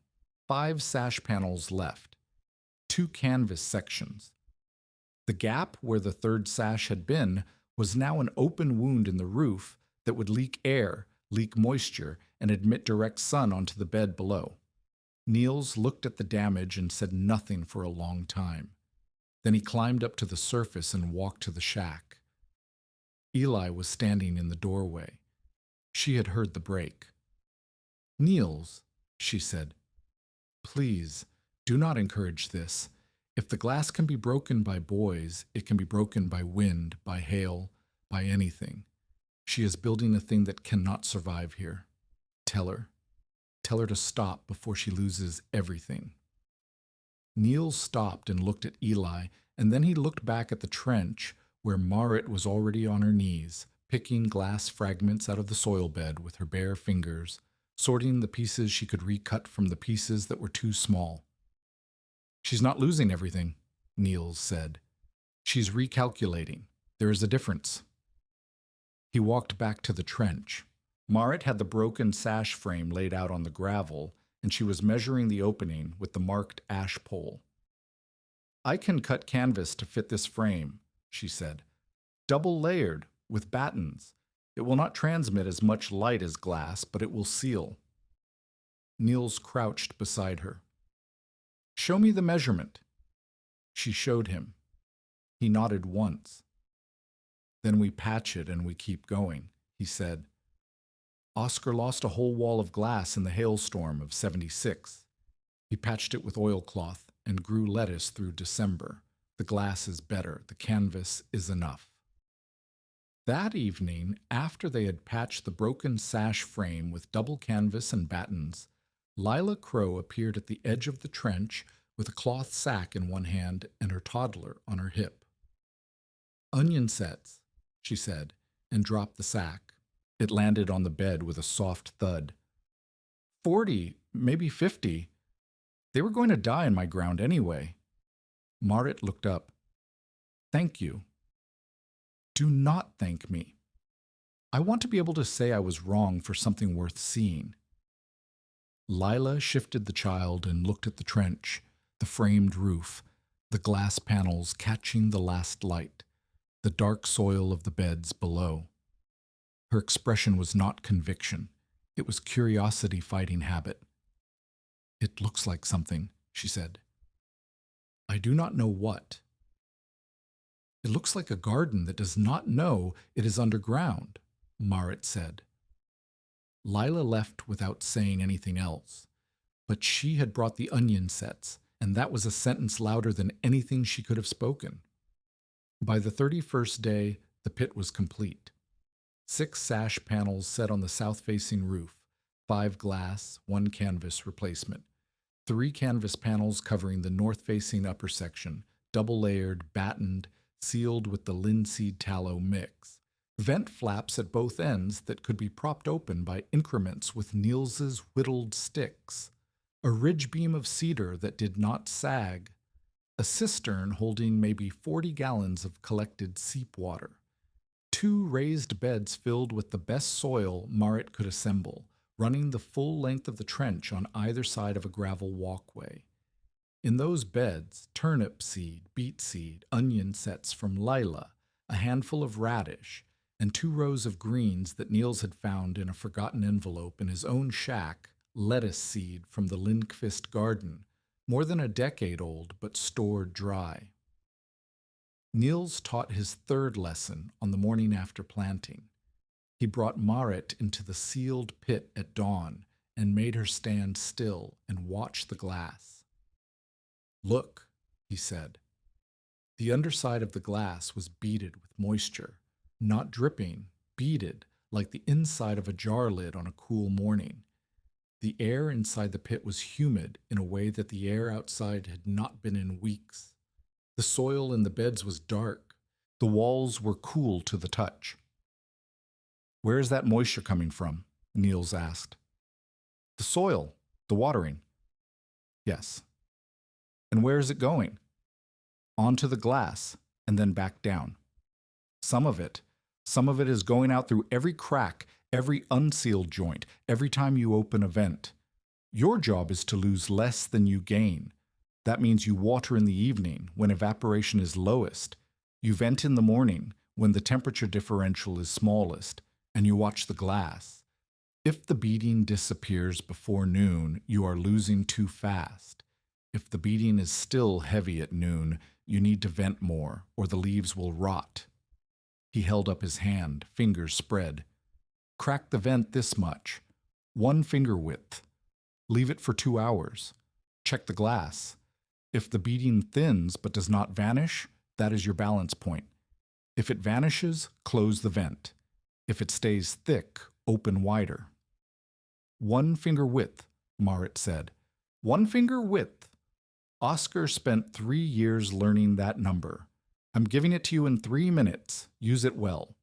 5 sash panels left. 2 canvas sections. The gap where the 3rd sash had been was now an open wound in the roof that would leak air, leak moisture, and admit direct sun onto the bed below. Niels looked at the damage and said nothing for a long time. Then he climbed up to the surface and walked to the shack. Eli was standing in the doorway. She had heard the break. "Niels," she said, "please, do not encourage this. If the glass can be broken by boys, it can be broken by wind, by hail, by anything. She is building a thing that cannot survive here. Tell her. Tell her to stop before she loses everything." Niels stopped and looked at Eli, and then he looked back at the trench, where Marit was already on her knees, picking glass fragments out of the soil bed with her bare fingers, sorting the pieces she could recut from the pieces that were too small. "She's not losing everything," Niels said. "She's recalculating. There is a difference." He walked back to the trench. Marit had the broken sash frame laid out on the gravel, and she was measuring the opening with the marked ash pole. "I can cut canvas to fit this frame," she said. "Double layered, with battens. It will not transmit as much light as glass, but it will seal." Niels crouched beside her. "Show me the measurement." She showed him. He nodded once. "Then we patch it and we keep going," he said. "Oscar lost a whole wall of glass in the hailstorm of '76. He patched it with oilcloth and grew lettuce through December. The glass is better. The canvas is enough." That evening, after they had patched the broken sash frame with double canvas and battens, Lila Crow appeared at the edge of the trench with a cloth sack in one hand and her toddler on her hip. "Onion sets," she said, and dropped the sack. It landed on the bed with a soft thud. 40, maybe 50. They were going to die in my ground anyway." Marit looked up. "Thank you." "Do not thank me. I want to be able to say I was wrong for something worth seeing." Lila shifted the child and looked at the trench, the framed roof, the glass panels catching the last light, the dark soil of the beds below. Her expression was not conviction. It was curiosity fighting habit. "It looks like something," she said. "I do not know what." It looks like a garden that does not know it is underground, Marit said. Lila left without saying anything else, but she had brought the onion sets, and that was a sentence louder than anything she could have spoken. By the 31st day, the pit was complete. 6 sash panels set on the south-facing roof, 5 glass, 1 canvas replacement. 3 canvas panels covering the north-facing upper section, double-layered, battened, sealed with the linseed tallow mix. Vent flaps at both ends that could be propped open by increments with Niels's whittled sticks. A ridge beam of cedar that did not sag. A cistern holding maybe 40 gallons of collected seep water. 2 raised beds filled with the best soil Marit could assemble, running the full length of the trench on either side of a gravel walkway. In those beds, turnip seed, beet seed, onion sets from Lila, a handful of radish, and 2 rows of greens that Niels had found in a forgotten envelope in his own shack, lettuce seed from the Lindqvist garden, more than a decade old but stored dry. Niels taught his 3rd lesson on the morning after planting. He brought Marit into the sealed pit at dawn and made her stand still and watch the glass. "Look," he said. The underside of the glass was beaded with moisture, not dripping, beaded like the inside of a jar lid on a cool morning. The air inside the pit was humid in a way that the air outside had not been in weeks. The soil in the beds was dark. The walls were cool to the touch. "Where is that moisture coming from?" Niels asked. "The soil, the watering." "Yes." "And where is it going?" "Onto the glass, and then back down. Some of it is going out through every crack, every unsealed joint, every time you open a vent. Your job is to lose less than you gain. That means you water in the evening, when evaporation is lowest. You vent in the morning, when the temperature differential is smallest, and you watch the glass. If the beading disappears before noon, you are losing too fast. If the beading is still heavy at noon, you need to vent more, or the leaves will rot." He held up his hand, fingers spread. "Crack the vent this much, 1 finger width. Leave it for 2 hours. Check the glass. If the beading thins but does not vanish, that is your balance point. If it vanishes, close the vent. If it stays thick, open wider." 1 finger width, Marit said. 1 finger width. Oscar spent 3 years learning that number. I'm giving it to you in 3 minutes. Use it well.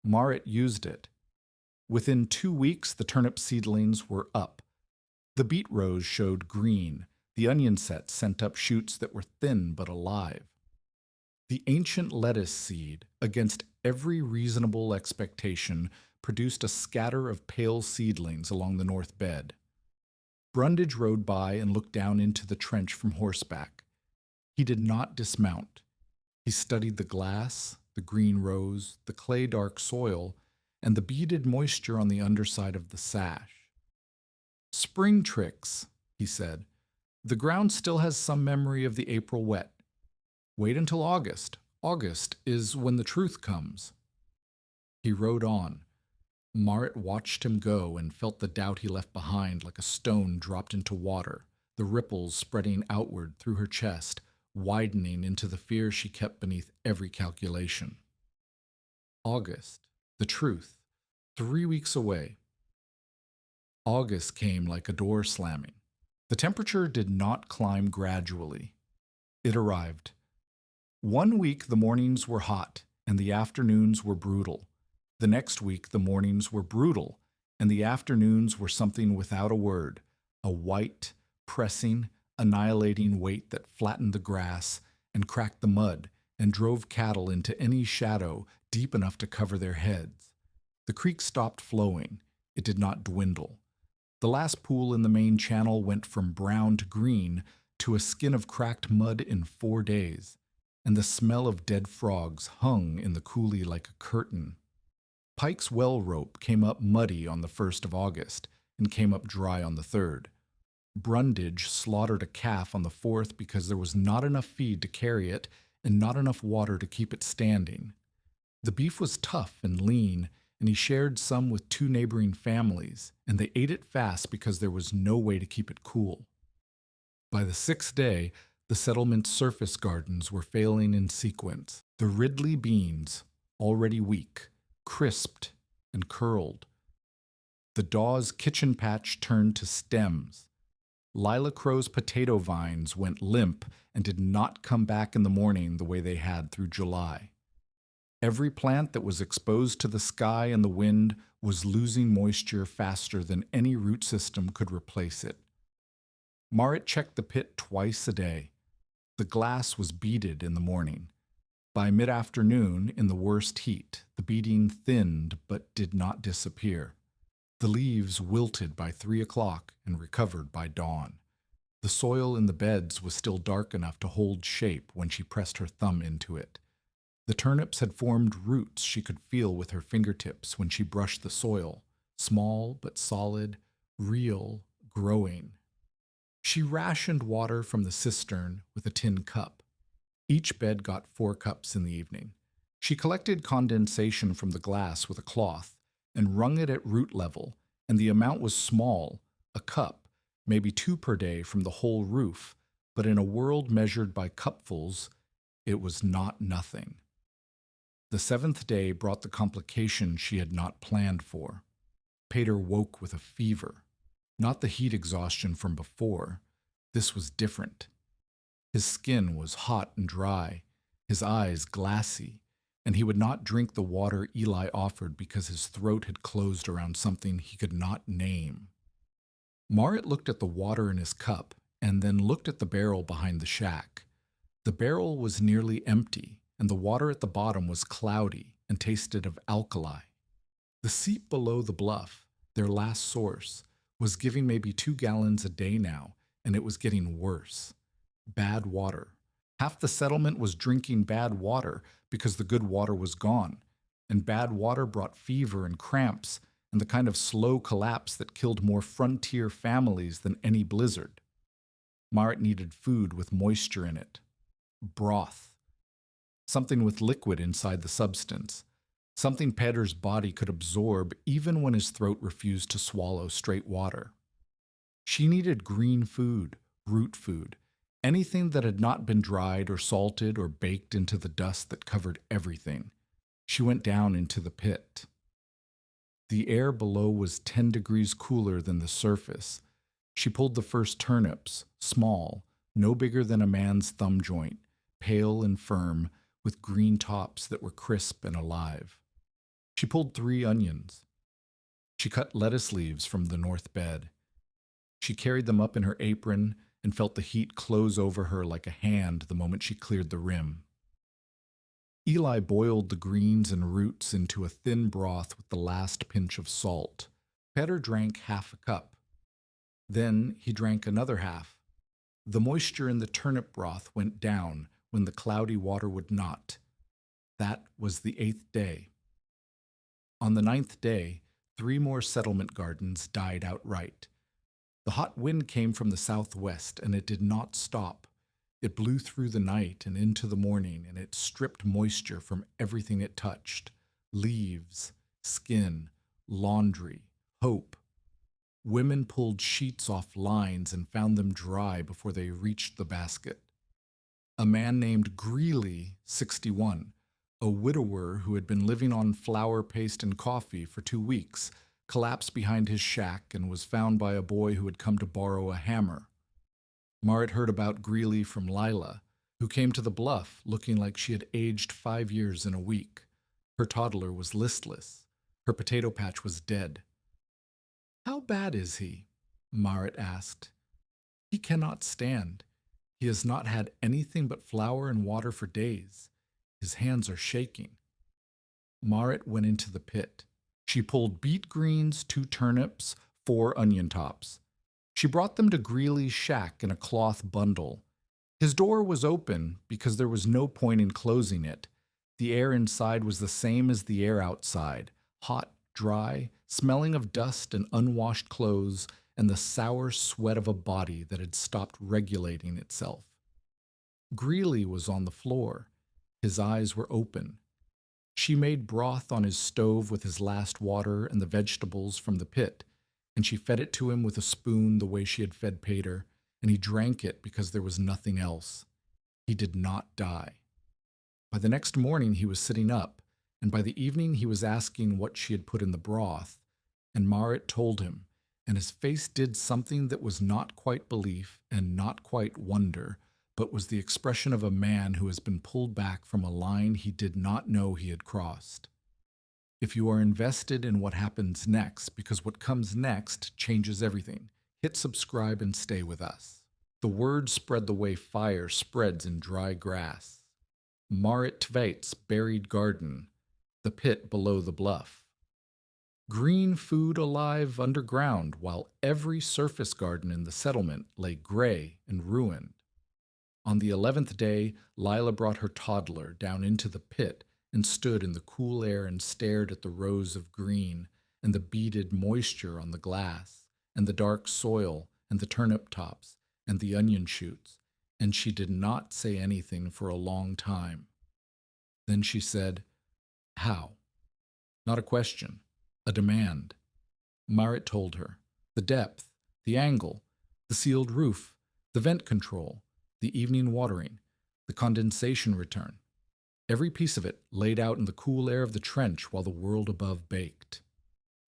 Marit used it. Within 2 weeks, the turnip seedlings were up. The beet rows showed green. The onion sets sent up shoots that were thin but alive. The ancient lettuce seed, against every reasonable expectation, produced a scatter of pale seedlings along the north bed. Brundage rode by and looked down into the trench from horseback. He did not dismount. He studied the glass, the green rows, the clay-dark soil, and the beaded moisture on the underside of the sash. "Spring tricks," he said. "The ground still has some memory of the April wet. Wait until August. August is when the truth comes." He rode on. Marit watched him go and felt the doubt he left behind like a stone dropped into water, the ripples spreading outward through her chest, widening into the fear she kept beneath every calculation. August, the truth, 3 weeks away. August came like a door slamming. The temperature did not climb gradually. It arrived. 1 week the mornings were hot and the afternoons were brutal. The next week the mornings were brutal and the afternoons were something without a word, a white, pressing, annihilating weight that flattened the grass and cracked the mud and drove cattle into any shadow deep enough to cover their heads. The creek stopped flowing. It did not dwindle. The last pool in the main channel went from brown to green to a skin of cracked mud in 4 days, and the smell of dead frogs hung in the coulee like a curtain. Pike's well rope came up muddy on the 1st of August and came up dry on the 3rd. Brundage slaughtered a calf on the 4th because there was not enough feed to carry it and not enough water to keep it standing. The beef was tough and lean, and he shared some with two neighboring families, and they ate it fast because there was no way to keep it cool. By the sixth day, the settlement's surface gardens were failing in sequence. The Ridley beans, already weak, crisped and curled. The Dawes kitchen patch turned to stems. Lila Crow's potato vines went limp and did not come back in the morning the way they had through July. Every plant that was exposed to the sky and the wind was losing moisture faster than any root system could replace it. Marit checked the pit twice a day. The glass was beaded in the morning. By mid-afternoon, in the worst heat, the beading thinned but did not disappear. The leaves wilted by 3 o'clock and recovered by dawn. The soil in the beds was still dark enough to hold shape when she pressed her thumb into it. The turnips had formed roots she could feel with her fingertips when she brushed the soil, small but solid, real, growing. She rationed water from the cistern with a tin cup. Each bed got 4 cups in the evening. She collected condensation from the glass with a cloth and wrung it at root level, and the amount was small, a cup, maybe 2 per day from the whole roof, but in a world measured by cupfuls, it was not nothing. The 7th day brought the complication she had not planned for. Pater woke with a fever. Not the heat exhaustion from before. This was different. His skin was hot and dry, his eyes glassy, and he would not drink the water Eli offered because his throat had closed around something he could not name. Marit looked at the water in his cup and then looked at the barrel behind the shack. The barrel was nearly empty, and the water at the bottom was cloudy and tasted of alkali. The seep below the bluff, their last source, was giving maybe 2 gallons a day now, and it was getting worse. Bad water. Half the settlement was drinking bad water because the good water was gone, and bad water brought fever and cramps and the kind of slow collapse that killed more frontier families than any blizzard. Marit needed food with moisture in it. Broth. Something with liquid inside the substance. Something Peter's body could absorb even when his throat refused to swallow straight water. She needed green food, root food, anything that had not been dried or salted or baked into the dust that covered everything. She went down into the pit. The air below was 10 degrees cooler than the surface. She pulled the first turnips, small, no bigger than a man's thumb joint, pale and firm, with green tops that were crisp and alive. She pulled 3 onions. She cut lettuce leaves from the north bed. She carried them up in her apron and felt the heat close over her like a hand the moment she cleared the rim. Eli boiled the greens and roots into a thin broth with the last pinch of salt. Peter drank half a cup. Then he drank another half. The moisture in the turnip broth went down when the cloudy water would not. That was the 8th day. On the 9th day, 3 more settlement gardens died outright. The hot wind came from the southwest, and it did not stop. It blew through the night and into the morning, and it stripped moisture from everything it touched. Leaves, skin, laundry, hope. Women pulled sheets off lines and found them dry before they reached the basket. A man named Greeley, 61, a widower who had been living on flour paste and coffee for 2 weeks, collapsed behind his shack and was found by a boy who had come to borrow a hammer. Marit heard about Greeley from Lila, who came to the bluff looking like she had aged 5 years in a week. Her toddler was listless. Her potato patch was dead. "How bad is he?" Marit asked. "He cannot stand. He has not had anything but flour and water for days. His hands are shaking." Marit went into the pit. She pulled beet greens, 2 turnips, 4 onion tops. She brought them to Greeley's shack in a cloth bundle. His door was open because there was no point in closing it. The air inside was the same as the air outside, hot, dry, smelling of dust and unwashed clothes and the sour sweat of a body that had stopped regulating itself. Greeley was on the floor. His eyes were open. She made broth on his stove with his last water and the vegetables from the pit, and she fed it to him with a spoon the way she had fed Pater, and he drank it because there was nothing else. He did not die. By the next morning he was sitting up, and by the evening he was asking what she had put in the broth, and Marit told him, and his face did something that was not quite belief and not quite wonder, but was the expression of a man who has been pulled back from a line he did not know he had crossed. If you are invested in what happens next, because what comes next changes everything, hit subscribe and stay with us. The word spread the way fire spreads in dry grass. Marit Tveit's buried garden, the pit below the bluff. Green food alive underground, while every surface garden in the settlement lay gray and ruined. On the 11th day, Lila brought her toddler down into the pit and stood in the cool air and stared at the rows of green and the beaded moisture on the glass and the dark soil and the turnip tops and the onion shoots, and she did not say anything for a long time. Then she said, "How?" Not a question, a demand. Marit told her. The depth, the angle, the sealed roof, the vent control, the evening watering, the condensation return. Every piece of it laid out in the cool air of the trench while the world above baked.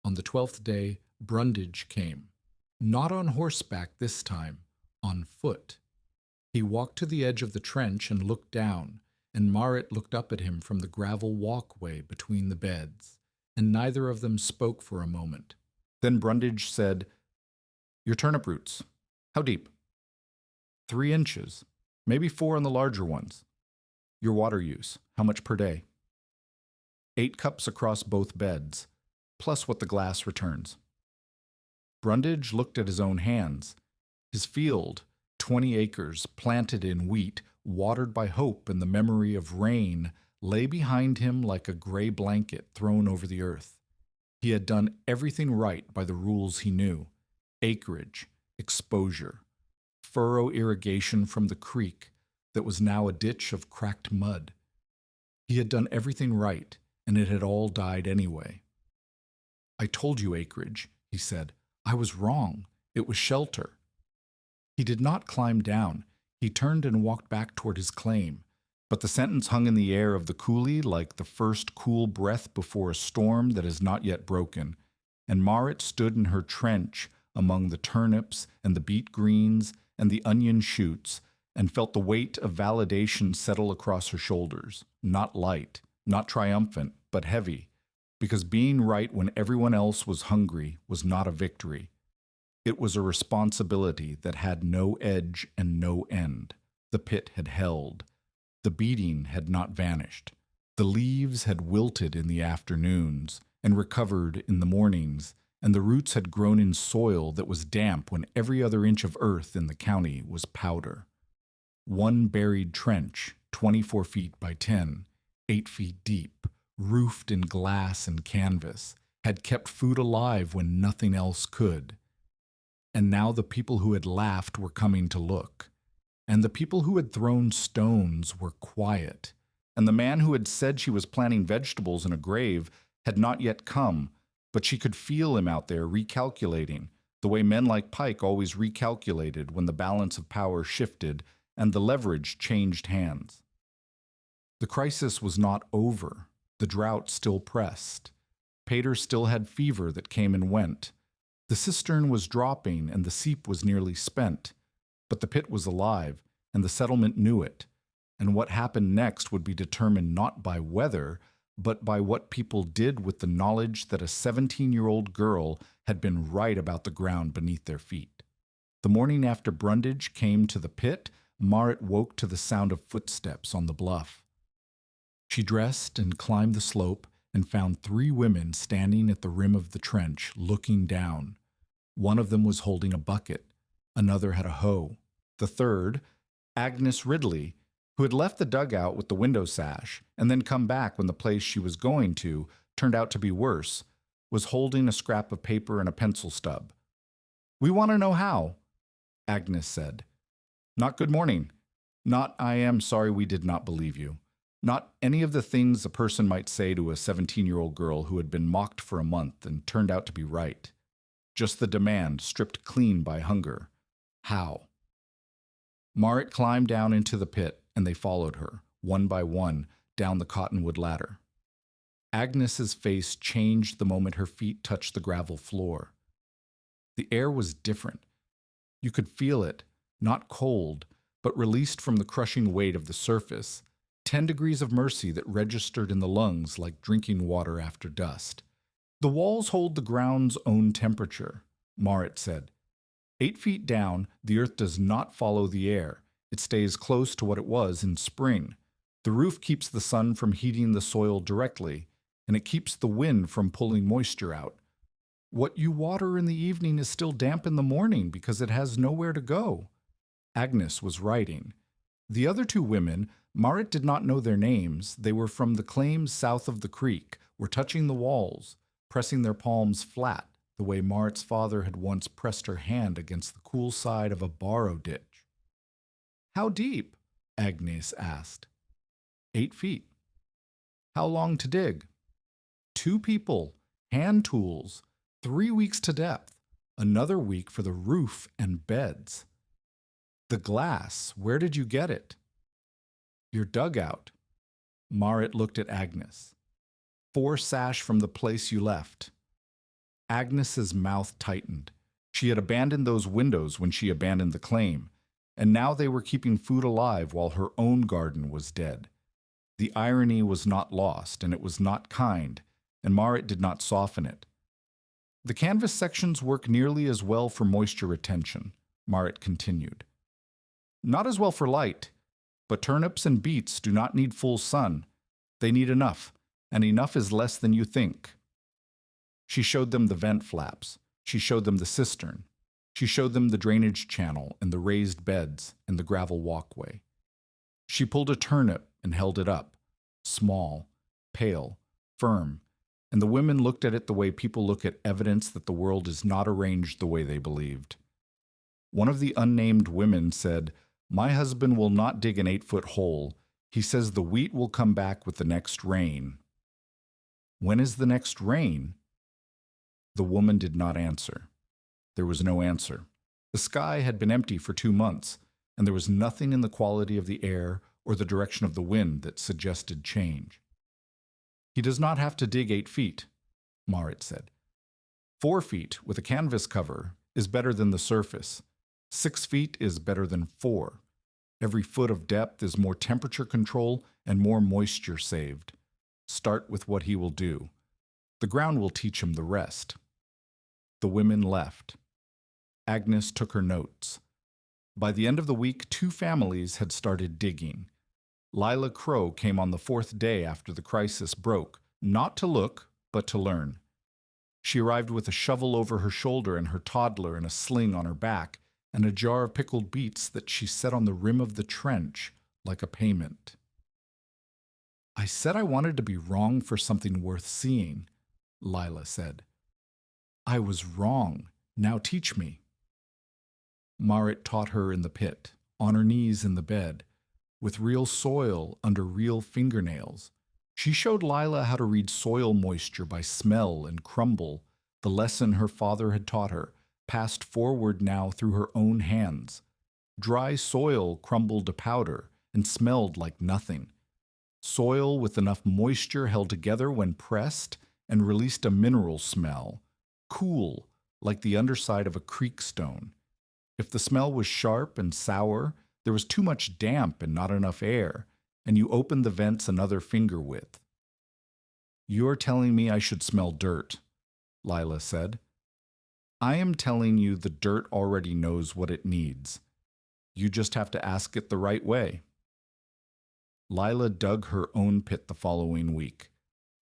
On the 12th day, Brundage came. Not on horseback this time, on foot. He walked to the edge of the trench and looked down, and Marit looked up at him from the gravel walkway between the beds, and neither of them spoke for a moment. Then Brundage said, "Your turnip roots, how deep?" 3 inches, maybe 4 on the larger ones. Your water use, how much per day? 8 cups across both beds, plus what the glass returns. Brundage looked at his own hands. His field, 20 acres, planted in wheat, watered by hope and the memory of rain, lay behind him like a gray blanket thrown over the earth. He had done everything right by the rules he knew: acreage, exposure, furrow irrigation from the creek that was now a ditch of cracked mud. He had done everything right, and it had all died anyway. "I told you acreage," he said. "I was wrong. It was shelter." He did not climb down. He turned and walked back toward his claim, but the sentence hung in the air of the coulee like the first cool breath before a storm that has not yet broken, and Marit stood in her trench among the turnips and the beet greens and the onion shoots, and felt the weight of validation settle across her shoulders, not light, not triumphant, but heavy, because being right when everyone else was hungry was not a victory. It was a responsibility that had no edge and no end. The pit had held. The beating had not vanished. The leaves had wilted in the afternoons and recovered in the mornings, and the roots had grown in soil that was damp when every other inch of earth in the county was powder. One buried trench, 24 feet by 10, 8 feet deep, roofed in glass and canvas, had kept food alive when nothing else could. And now the people who had laughed were coming to look. And the people who had thrown stones were quiet. And the man who had said she was planting vegetables in a grave had not yet come, but she could feel him out there recalculating, the way men like Pike always recalculated when the balance of power shifted and the leverage changed hands. The crisis was not over. The drought still pressed. Pater still had fever that came and went. The cistern was dropping and the seep was nearly spent. But the pit was alive, and the settlement knew it. And what happened next would be determined not by weather, but by what people did with the knowledge that a 17-year-old girl had been right about the ground beneath their feet. The morning after Brundage came to the pit, Marit woke to the sound of footsteps on the bluff. She dressed and climbed the slope and found 3 women standing at the rim of the trench, looking down. One of them was holding a bucket. Another had a hoe. The third, Agnes Ridley, who had left the dugout with the window sash and then come back when the place she was going to turned out to be worse, was holding a scrap of paper and a pencil stub. "We want to know how," Agnes said. "Not good morning. Not, I am sorry we did not believe you. Not any of the things a person might say to a 17-year-old girl who had been mocked for a month and turned out to be right. Just the demand, stripped clean by hunger. How? Marit climbed down into the pit, and they followed her, one by one, down the cottonwood ladder. Agnes's face changed the moment her feet touched the gravel floor. The air was different. You could feel it, not cold, but released from the crushing weight of the surface, 10 degrees of mercy that registered in the lungs like drinking water after dust. The walls hold the ground's own temperature, Marit said. 8 feet down, the earth does not follow the air. It stays close to what it was in spring. The roof keeps the sun from heating the soil directly, and it keeps the wind from pulling moisture out. What you water in the evening is still damp in the morning because it has nowhere to go. Agnes was writing. The other 2 women, Marit did not know their names. They were from the claims south of the creek, were touching the walls, pressing their palms flat, the way Marit's father had once pressed her hand against the cool side of a borrow ditch. How deep? Agnes asked. 8 feet. How long to dig? 2 people, hand tools, 3 weeks to depth, another week for the roof and beds. The glass, where did you get it? Your dugout. Marit looked at Agnes. 4 sash from the place you left. Agnes's mouth tightened. She had abandoned those windows when she abandoned the claim, and now they were keeping food alive while her own garden was dead. The irony was not lost, and it was not kind, and Marit did not soften it. The canvas sections work nearly as well for moisture retention, Marit continued. Not as well for light, but turnips and beets do not need full sun. They need enough, and enough is less than you think. She showed them the vent flaps. She showed them the cistern. She showed them the drainage channel and the raised beds and the gravel walkway. She pulled a turnip and held it up, small, pale, firm, and the women looked at it the way people look at evidence that the world is not arranged the way they believed. One of the unnamed women said, "My husband will not dig an 8-foot hole. He says the wheat will come back with the next rain." When is the next rain? The woman did not answer. There was no answer. The sky had been empty for 2 months, and there was nothing in the quality of the air or the direction of the wind that suggested change. He does not have to dig 8 feet, Marit said. 4 feet with a canvas cover is better than the surface. 6 feet is better than 4. Every foot of depth is more temperature control and more moisture saved. Start with what he will do. The ground will teach him the rest. The women left. Agnes took her notes. By the end of the week, 2 families had started digging. Lila Crow came on the 4th day after the crisis broke, not to look, but to learn. She arrived with a shovel over her shoulder and her toddler in a sling on her back, and a jar of pickled beets that she set on the rim of the trench like a payment. I said I wanted to be wrong for something worth seeing, Lila said. I was wrong. Now teach me. Marit taught her in the pit, on her knees in the bed, with real soil under real fingernails. She showed Lila how to read soil moisture by smell and crumble, the lesson her father had taught her, passed forward now through her own hands. Dry soil crumbled to powder and smelled like nothing. Soil with enough moisture held together when pressed and released a mineral smell, cool, like the underside of a creek stone. If the smell was sharp and sour, there was too much damp and not enough air, and you opened the vents another finger width. You're telling me I should smell dirt, Lila said. I am telling you the dirt already knows what it needs. You just have to ask it the right way. Lila dug her own pit the following week.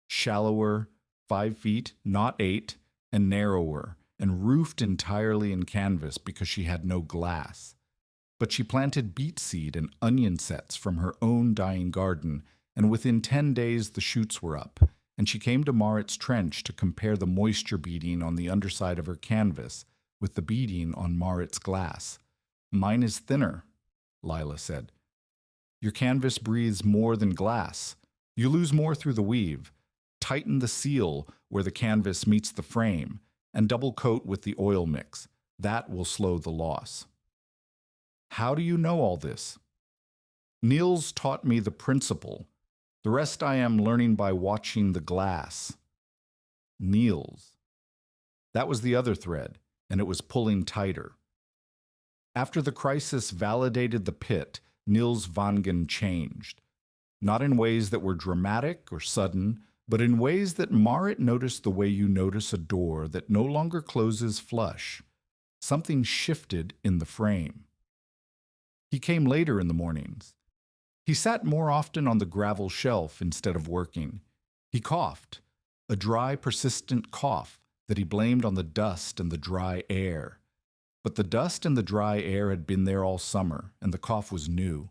Shallower, 5 feet, not 8, and narrower, and roofed entirely in canvas because she had no glass. But she planted beet seed and onion sets from her own dying garden, and within 10 days the shoots were up, and she came to Marit's trench to compare the moisture beading on the underside of her canvas with the beading on Marit's glass. Mine is thinner, Lila said. Your canvas breathes more than glass. You lose more through the weave. Tighten the seal where the canvas meets the frame, and double coat with the oil mix. That will slow the loss. How do you know all this? Niels taught me the principle. The rest I am learning by watching the glass. Niels. That was the other thread, and it was pulling tighter. After the crisis validated the pit, Niels Vangen changed. Not in ways that were dramatic or sudden, but in ways that Marit noticed the way you notice a door that no longer closes flush. Something shifted in the frame. He came later in the mornings. He sat more often on the gravel shelf instead of working. He coughed, a dry, persistent cough that he blamed on the dust and the dry air. But the dust and the dry air had been there all summer, and the cough was new.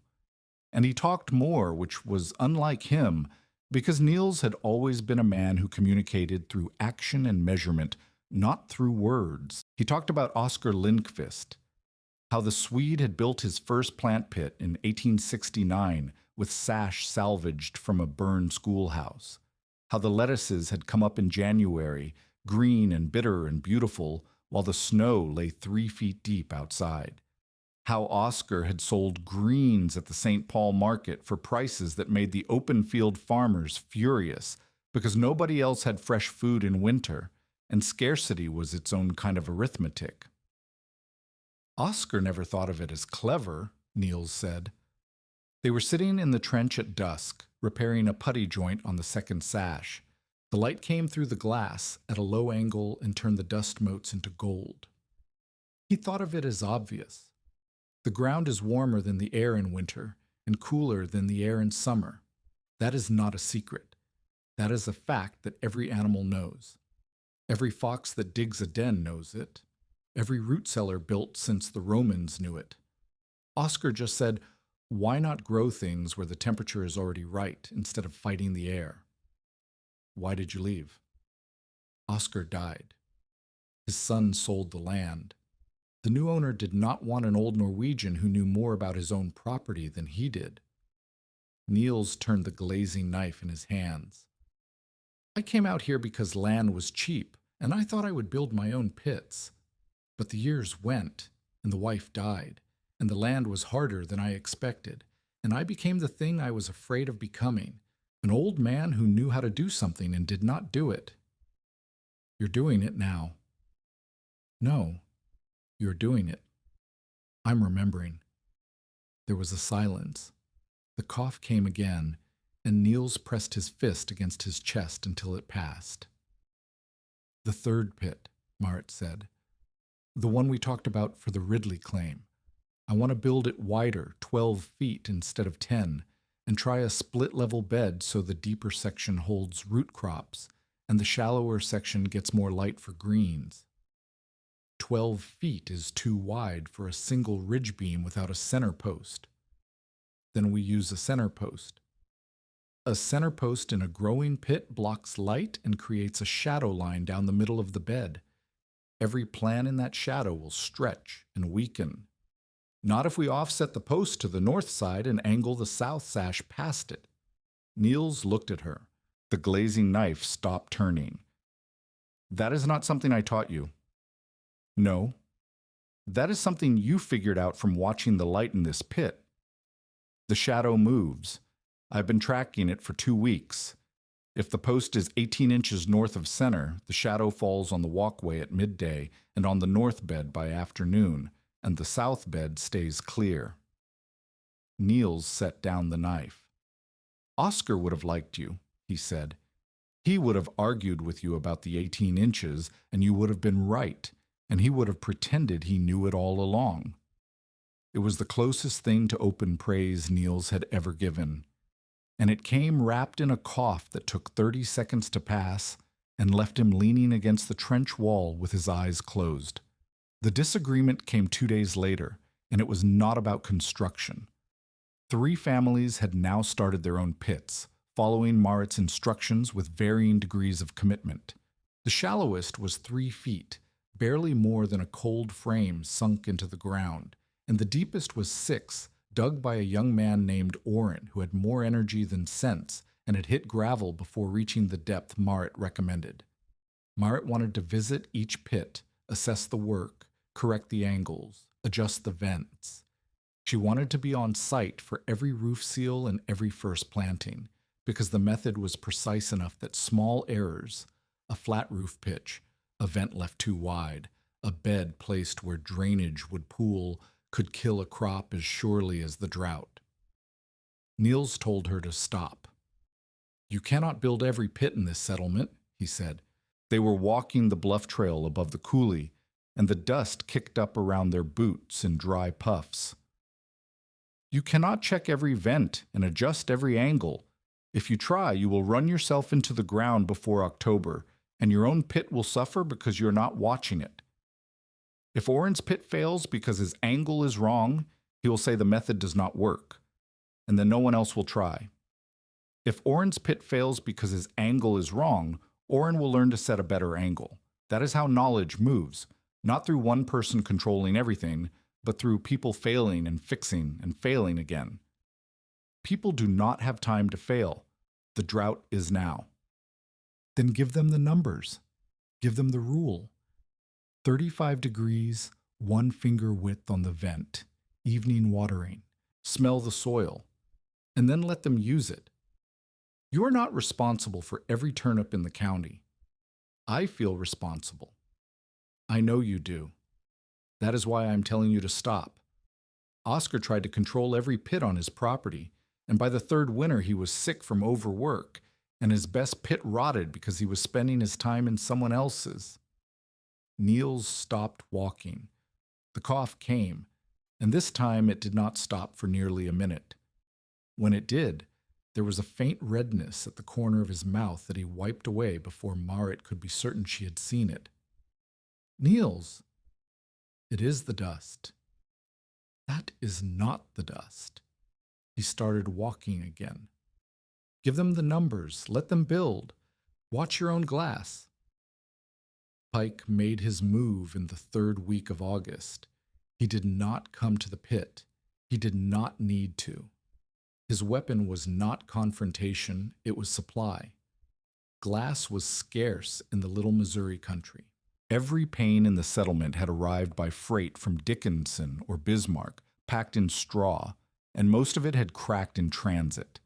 And he talked more, which was unlike him, because Niels had always been a man who communicated through action and measurement, not through words. He talked about Oscar Lindqvist, how the Swede had built his first plant pit in 1869 with sash salvaged from a burned schoolhouse, how the lettuces had come up in January, green and bitter and beautiful, while the snow lay 3 feet deep outside. How Oscar had sold greens at the St. Paul market for prices that made the open field farmers furious because nobody else had fresh food in winter, and scarcity was its own kind of arithmetic. Oscar never thought of it as clever, Niels said. They were sitting in the trench at dusk, repairing a putty joint on the second sash. The light came through the glass at a low angle and turned the dust motes into gold. He thought of it as obvious. The ground is warmer than the air in winter and cooler than the air in summer. That is not a secret. That is a fact that every animal knows. Every fox that digs a den knows it. Every root cellar built since the Romans knew it. Oscar just said, why not grow things where the temperature is already right instead of fighting the air? Why did you leave? Oscar died. His son sold the land. The new owner did not want an old Norwegian who knew more about his own property than he did. Niels turned the glazing knife in his hands. I came out here because land was cheap, and I thought I would build my own pits. But the years went, and the wife died, and the land was harder than I expected, and I became the thing I was afraid of becoming, an old man who knew how to do something and did not do it. You're doing it now. No, you're doing it. I'm remembering. There was a silence. The cough came again, and Niels pressed his fist against his chest until it passed. The third pit, Marit said. The one we talked about for the Ridley claim. I want to build it wider, 12 feet instead of 10, and try a split-level bed so the deeper section holds root crops, and the shallower section gets more light for greens. 12 feet is too wide for a single ridge beam without a center post. Then we use a center post. A center post in a growing pit blocks light and creates a shadow line down the middle of the bed. Every plant in that shadow will stretch and weaken. Not if we offset the post to the north side and angle the south sash past it. Niels looked at her. The glazing knife stopped turning. That is not something I taught you. No. That is something you figured out from watching the light in this pit. The shadow moves. I've been tracking it for 2 weeks. If the post is 18 inches north of center, the shadow falls on the walkway at midday and on the north bed by afternoon, and the south bed stays clear. Niels set down the knife. Oscar would have liked you, he said. He would have argued with you about the 18 inches, and you would have been right, and he would have pretended he knew it all along. It was the closest thing to open praise Niels had ever given, and it came wrapped in a cough that took 30 seconds to pass and left him leaning against the trench wall with his eyes closed. The disagreement came 2 days later, and it was not about construction. 3 families had now started their own pits, following Marit's instructions with varying degrees of commitment. The shallowest was 3 feet, barely more than a cold frame sunk into the ground, and the deepest was 6, dug by a young man named Oren who had more energy than sense and had hit gravel before reaching the depth Marit recommended. Marit wanted to visit each pit, assess the work, correct the angles, adjust the vents. She wanted to be on site for every roof seal and every first planting, because the method was precise enough that small errors, a flat roof pitch, a vent left too wide, a bed placed where drainage would pool, could kill a crop as surely as the drought. Niels told her to stop. "You cannot build every pit in this settlement," he said. They were walking the bluff trail above the coulee, and the dust kicked up around their boots in dry puffs. "You cannot check every vent and adjust every angle. If you try, you will run yourself into the ground before October, and your own pit will suffer because you're not watching it. If Oren's pit fails because his angle is wrong, he will say the method does not work, and then no one else will try. If Oren's pit fails because his angle is wrong, Oren will learn to set a better angle. That is how knowledge moves, not through one person controlling everything, but through people failing and fixing and failing again. People do not have time to fail. The drought is now." "Then give them the numbers. Give them the rule. 35 degrees, 1 finger width on the vent, evening watering, smell the soil, and then let them use it. You are not responsible for every turnip in the county. I feel responsible. I know you do. That is why I am telling you to stop. Oscar tried to control every pit on his property, and by the third winter he was sick from overwork, and his best pit rotted because he was spending his time in someone else's." Niels stopped walking. The cough came, and this time it did not stop for nearly a minute. When it did, there was a faint redness at the corner of his mouth that he wiped away before Marit could be certain she had seen it. "Niels, it is the dust." "That is not the dust." He started walking again. "Give them the numbers. Let them build. Watch your own glass." Pike made his move in the 3rd week of August. He did not come to the pit. He did not need to. His weapon was not confrontation, it was supply. Glass was scarce in the little Missouri country. Every pane in the settlement had arrived by freight from Dickinson or Bismarck, packed in straw, and most of it had cracked in transit.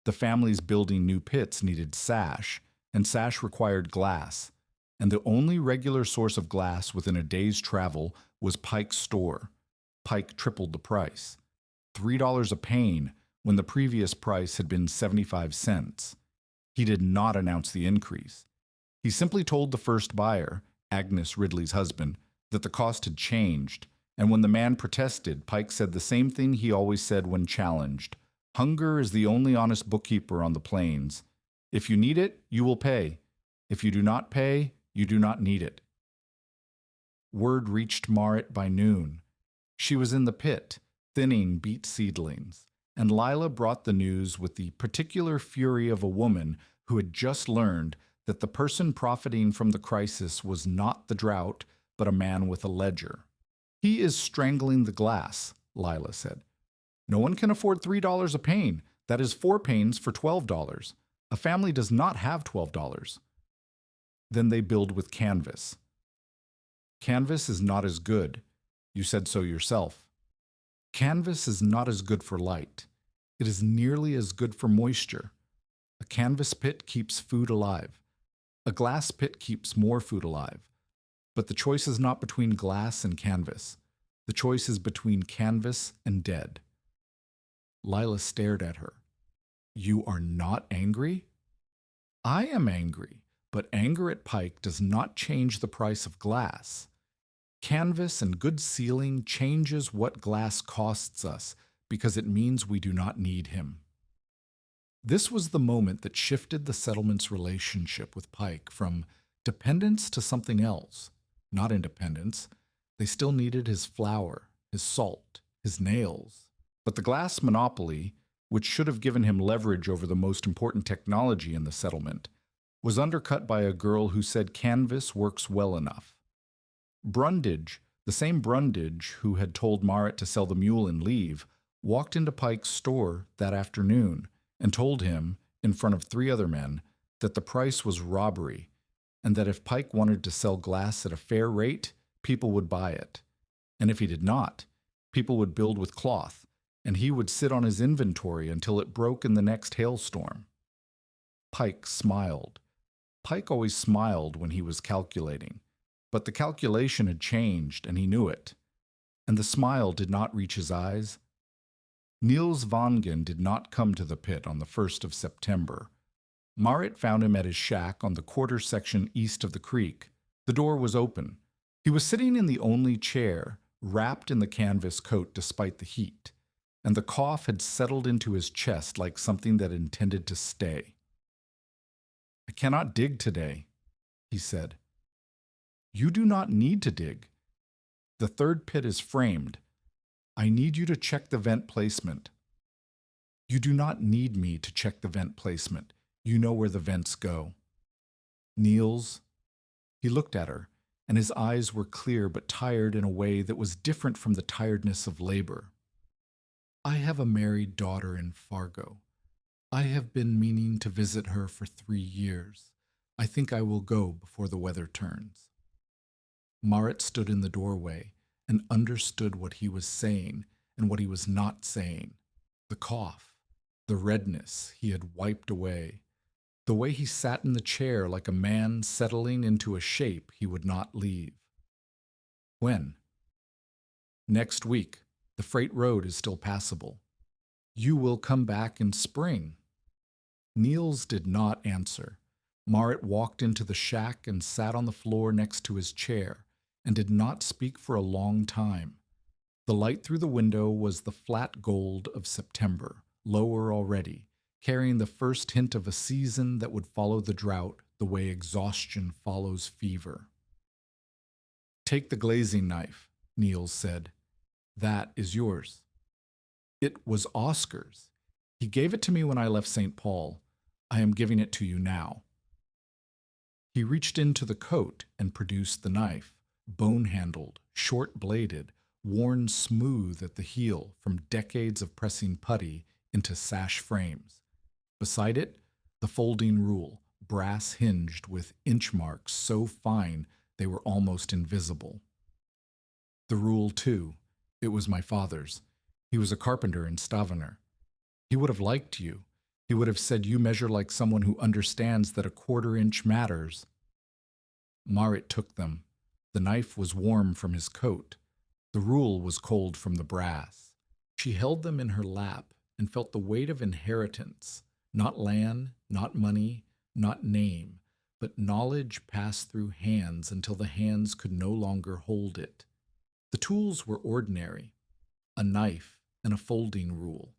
The families building new pits needed sash, and sash required glass, and the only regular source of glass within a day's travel was Pike's store. Pike tripled the price. $3 a pane, when the previous price had been 75 cents. He did not announce the increase. He simply told the first buyer, Agnes Ridley's husband, that the cost had changed, and when the man protested, Pike said the same thing he always said when challenged. "Hunger is the only honest bookkeeper on the plains. If you need it, you will pay. If you do not pay, you do not need it." Word reached Marit by noon. She was in the pit, thinning beet seedlings, and Lila brought the news with the particular fury of a woman who had just learned that the person profiting from the crisis was not the drought, but a man with a ledger. "He is strangling the glass," Lila said. "No one can afford $3 a pane. That is 4 panes for $12. A family does not have $12. Then they build with canvas. "Canvas is not as good. You said so yourself. Canvas is not as good for light. It is nearly as good for moisture. A canvas pit keeps food alive. A glass pit keeps more food alive. But the choice is not between glass and canvas. The choice is between canvas and dead." Lila stared at her. "You are not angry?" "I am angry, but anger at Pike does not change the price of glass. Canvas and good sealing changes what glass costs us because it means we do not need him." This was the moment that shifted the settlement's relationship with Pike from dependence to something else, not independence. They still needed his flour, his salt, his nails. But the glass monopoly, which should have given him leverage over the most important technology in the settlement, was undercut by a girl who said canvas works well enough. Brundage, the same Brundage who had told Marit to sell the mule and leave, walked into Pike's store that afternoon and told him, in front of three other men, that the price was robbery and that if Pike wanted to sell glass at a fair rate, people would buy it. And if he did not, people would build with cloth, and he would sit on his inventory until it broke in the next hailstorm. Pike smiled. Pike always smiled when he was calculating, but the calculation had changed and he knew it, and the smile did not reach his eyes. Niels Vangen did not come to the pit on the 1st of September. Marit found him at his shack on the quarter section east of the creek. The door was open. He was sitting in the only chair, wrapped in the canvas coat despite the heat, and the cough had settled into his chest like something that intended to stay. "I cannot dig today," he said. "You do not need to dig. The third pit is framed. I need you to check the vent placement." "You do not need me to check the vent placement. You know where the vents go." "Niels." He looked at her, and his eyes were clear but tired in a way that was different from the tiredness of labor. "I have a married daughter in Fargo. I have been meaning to visit her for 3 years. I think I will go before the weather turns." Marit stood in the doorway and understood what he was saying and what he was not saying. The cough, the redness he had wiped away, the way he sat in the chair like a man settling into a shape he would not leave. "When?" "Next week. The freight road is still passable." "You will come back in spring." Niels did not answer. Marit walked into the shack and sat on the floor next to his chair and did not speak for a long time. The light through the window was the flat gold of September, lower already, carrying the first hint of a season that would follow the drought the way exhaustion follows fever. "Take the glazing knife," Niels said. "That is yours." "It was Oscar's. He gave it to me when I left St. Paul. I am giving it to you now." He reached into the coat and produced the knife, bone-handled, short-bladed, worn smooth at the heel from decades of pressing putty into sash frames. Beside it, the folding rule, brass-hinged with inch marks so fine they were almost invisible. The rule, too, it was my father's. He was a carpenter in Stavanger. He would have liked you. He would have said you measure like someone who understands that a quarter-inch matters. Marit took them. The knife was warm from his coat. The rule was cold from the brass. She held them in her lap and felt the weight of inheritance, not land, not money, not name, but knowledge passed through hands until the hands could no longer hold it. The tools were ordinary, a knife and a folding rule,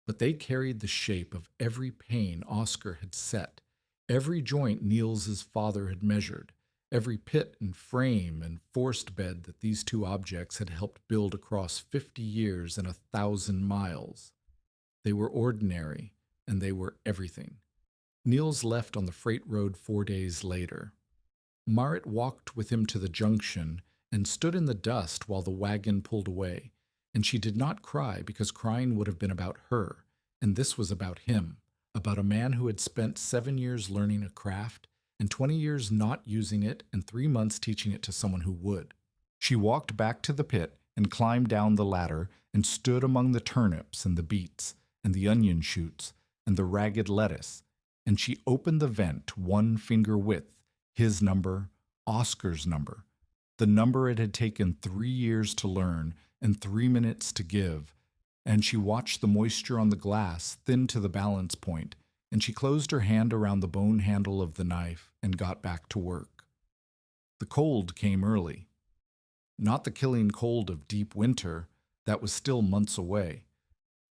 but they carried the shape of every pane Oscar had set, every joint Niels's father had measured, every pit and frame and forced bed that these two objects had helped build across 50 years and 1,000 miles. They were ordinary, and they were everything. Niels left on the freight road 4 days later. Marit walked with him to the junction and stood in the dust while the wagon pulled away, and she did not cry because crying would have been about her, and this was about him, about a man who had spent 7 years learning a craft and 20 years not using it and 3 months teaching it to someone who would. She walked back to the pit and climbed down the ladder and stood among the turnips and the beets and the onion shoots and the ragged lettuce, and she opened the vent 1 finger width, his number, Oscar's number, the number it had taken 3 years to learn and 3 minutes to give, and she watched the moisture on the glass thin to the balance point, and she closed her hand around the bone handle of the knife and got back to work. The cold came early. Not the killing cold of deep winter, that was still months away,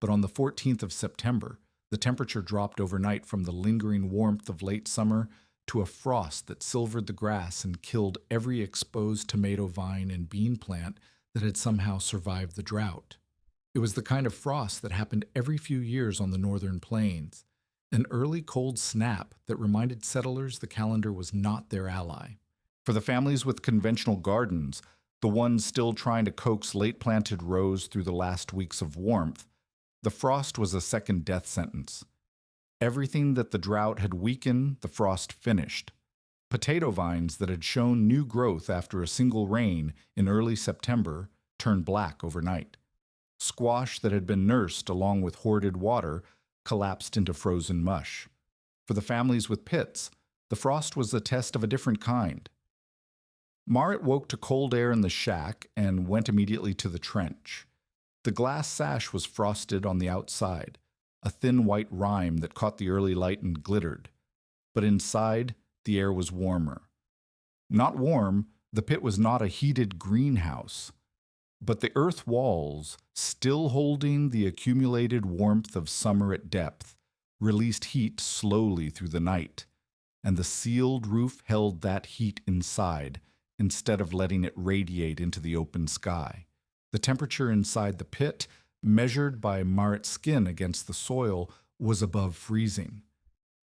but on the 14th of September, the temperature dropped overnight from the lingering warmth of late summer to a frost that silvered the grass and killed every exposed tomato vine and bean plant that had somehow survived the drought. It was the kind of frost that happened every few years on the northern plains, an early cold snap that reminded settlers the calendar was not their ally. For the families with conventional gardens, the ones still trying to coax late-planted rows through the last weeks of warmth, the frost was a second death sentence. Everything that the drought had weakened, the frost finished. Potato vines that had shown new growth after a single rain in early September turned black overnight. Squash that had been nursed along with hoarded water collapsed into frozen mush. For the families with pits, the frost was a test of a different kind. Marit woke to cold air in the shack and went immediately to the trench. The glass sash was frosted on the outside, a thin white rime that caught the early light and glittered. But inside, the air was warmer. Not warm, the pit was not a heated greenhouse, but the earth walls, still holding the accumulated warmth of summer at depth, released heat slowly through the night, and the sealed roof held that heat inside, instead of letting it radiate into the open sky. The temperature inside the pit, measured by Marit's skin against the soil, was above freezing.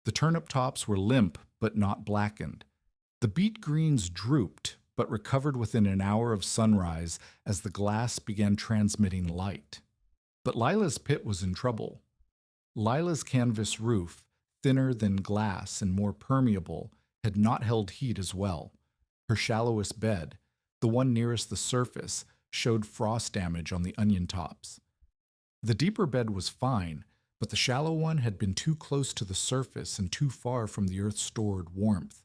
The turnip tops were limp but not blackened. The beet greens drooped but recovered within an hour of sunrise as the glass began transmitting light. But Lila's pit was in trouble. Lila's canvas roof, thinner than glass and more permeable, had not held heat as well. Her shallowest bed, the one nearest the surface, showed frost damage on the onion tops. The deeper bed was fine, but the shallow one had been too close to the surface and too far from the earth's stored warmth.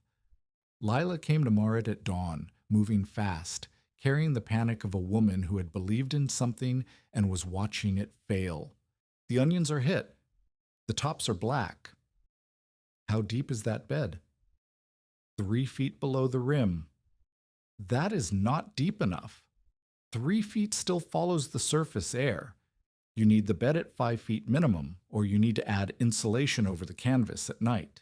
Lila came to Marit at dawn, moving fast, carrying the panic of a woman who had believed in something and was watching it fail. The onions are hit. The tops are black. How deep is that bed? 3 feet below the rim. That is not deep enough. 3 feet still follows the surface air. You need the bed at 5 feet minimum, or you need to add insulation over the canvas at night.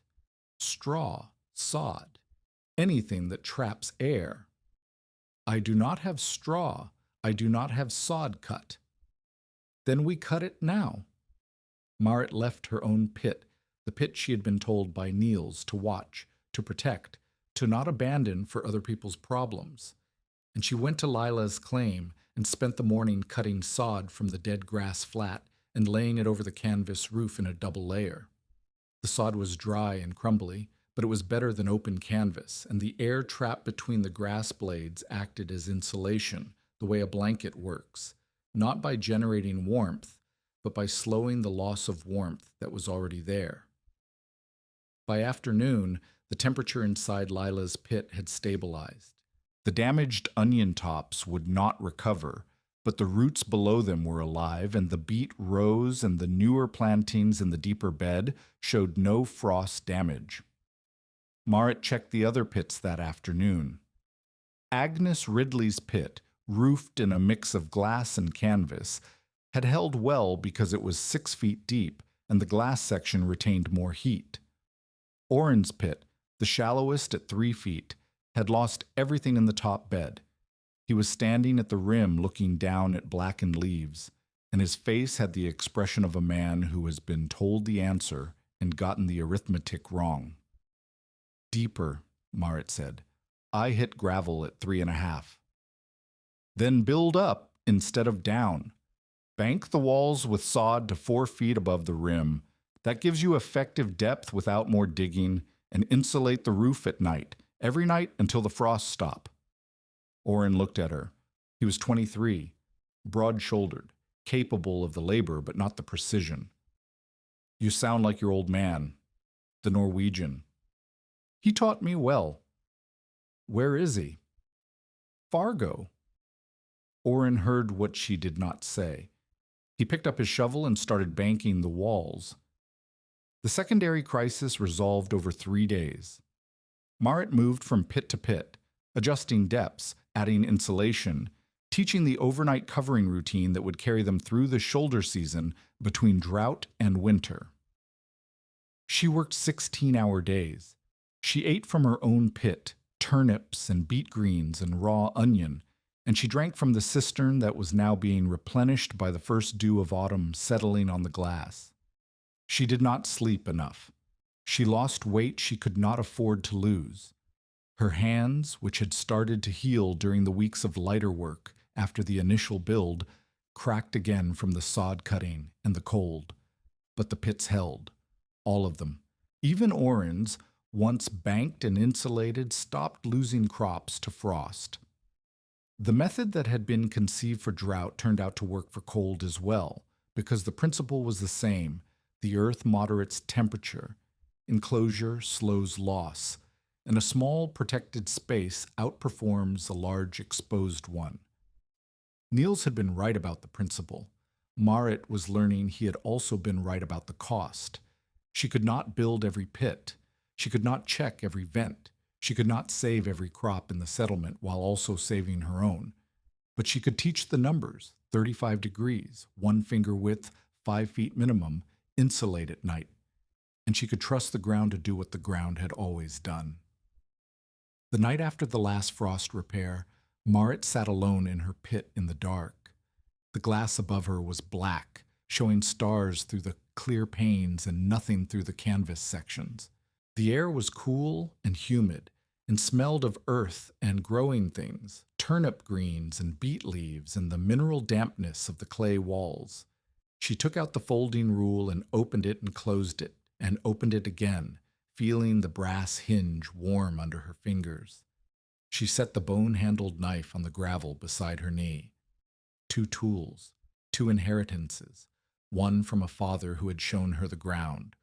Straw, sod, anything that traps air. I do not have straw. I do not have sod cut. Then we cut it now. Marit left her own pit, the pit she had been told by Niels to watch, to protect, to not abandon for other people's problems. And she went to Lila's claim and spent the morning cutting sod from the dead grass flat and laying it over the canvas roof in a double layer. The sod was dry and crumbly, but it was better than open canvas, and the air trapped between the grass blades acted as insulation, the way a blanket works, not by generating warmth, but by slowing the loss of warmth that was already there. By afternoon, the temperature inside Lila's pit had stabilized. The damaged onion tops would not recover, but the roots below them were alive, and the beet rows and the newer plantings in the deeper bed showed no frost damage. Marit checked the other pits that afternoon. Agnes Ridley's pit, roofed in a mix of glass and canvas, had held well because it was 6 feet deep, and the glass section retained more heat. Oren's pit, the shallowest at 3 feet, had lost everything in the top bed. He was standing at the rim looking down at blackened leaves, and his face had the expression of a man who has been told the answer and gotten the arithmetic wrong. Deeper, Marit said. I hit gravel at 3.5. Then build up instead of down. Bank the walls with sod to 4 feet above the rim. That gives you effective depth without more digging, and insulate the roof at night, every night until the frosts stop. Oren looked at her. He was 23, broad-shouldered, capable of the labor but not the precision. You sound like your old man, the Norwegian. He taught me well. Where is he? Fargo. Oren heard what she did not say. He picked up his shovel and started banking the walls. The secondary crisis resolved over 3 days. Marit moved from pit to pit, adjusting depths, adding insulation, teaching the overnight covering routine that would carry them through the shoulder season between drought and winter. She worked 16-hour days. She ate from her own pit, turnips and beet greens and raw onion, and she drank from the cistern that was now being replenished by the first dew of autumn settling on the glass. She did not sleep enough. She lost weight she could not afford to lose. Her hands, which had started to heal during the weeks of lighter work after the initial build, cracked again from the sod cutting and the cold. But the pits held. All of them. Even Orin's, once banked and insulated, stopped losing crops to frost. The method that had been conceived for drought turned out to work for cold as well, because the principle was the same. The earth moderates temperature, enclosure slows loss, and a small protected space outperforms a large exposed one. Niels had been right about the principle. Marit was learning he had also been right about the cost. She could not build every pit. She could not check every vent. She could not save every crop in the settlement while also saving her own. But she could teach the numbers, 35 degrees, 1 finger width, 5 feet minimum, insulate at night. And she could trust the ground to do what the ground had always done. The night after the last frost repair, Marit sat alone in her pit in the dark. The glass above her was black, showing stars through the clear panes and nothing through the canvas sections. The air was cool and humid, and smelled of earth and growing things, turnip greens and beet leaves and the mineral dampness of the clay walls. She took out the folding rule and opened it and closed it, and opened it again, feeling the brass hinge warm under her fingers. She set the bone-handled knife on the gravel beside her knee. 2 tools, 2 inheritances, one from a father who had shown her the ground,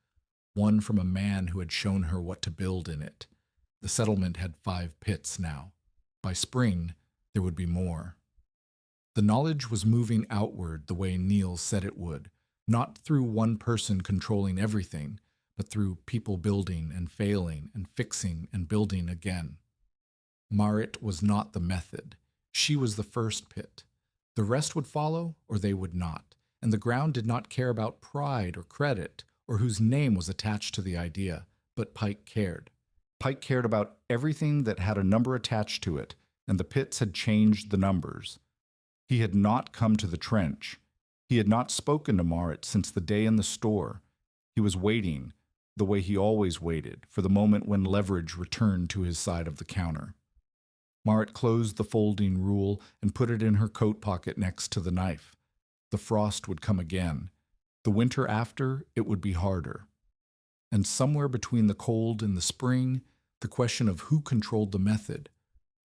one from a man who had shown her what to build in it. The settlement had 5 pits now. By spring, there would be more. The knowledge was moving outward the way Niels said it would, not through one person controlling everything, but through people building and failing and fixing and building again. Marit was not the method. She was the first pit. The rest would follow or they would not, and the ground did not care about pride or credit or whose name was attached to the idea, but Pike cared. Pike cared about everything that had a number attached to it, and the pits had changed the numbers. He had not come to the trench. He had not spoken to Marit since the day in the store. He was waiting, the way he always waited, for the moment when leverage returned to his side of the counter. Marit closed the folding rule and put it in her coat pocket next to the knife. The frost would come again. The winter after, it would be harder. And somewhere between the cold and the spring, the question of who controlled the method,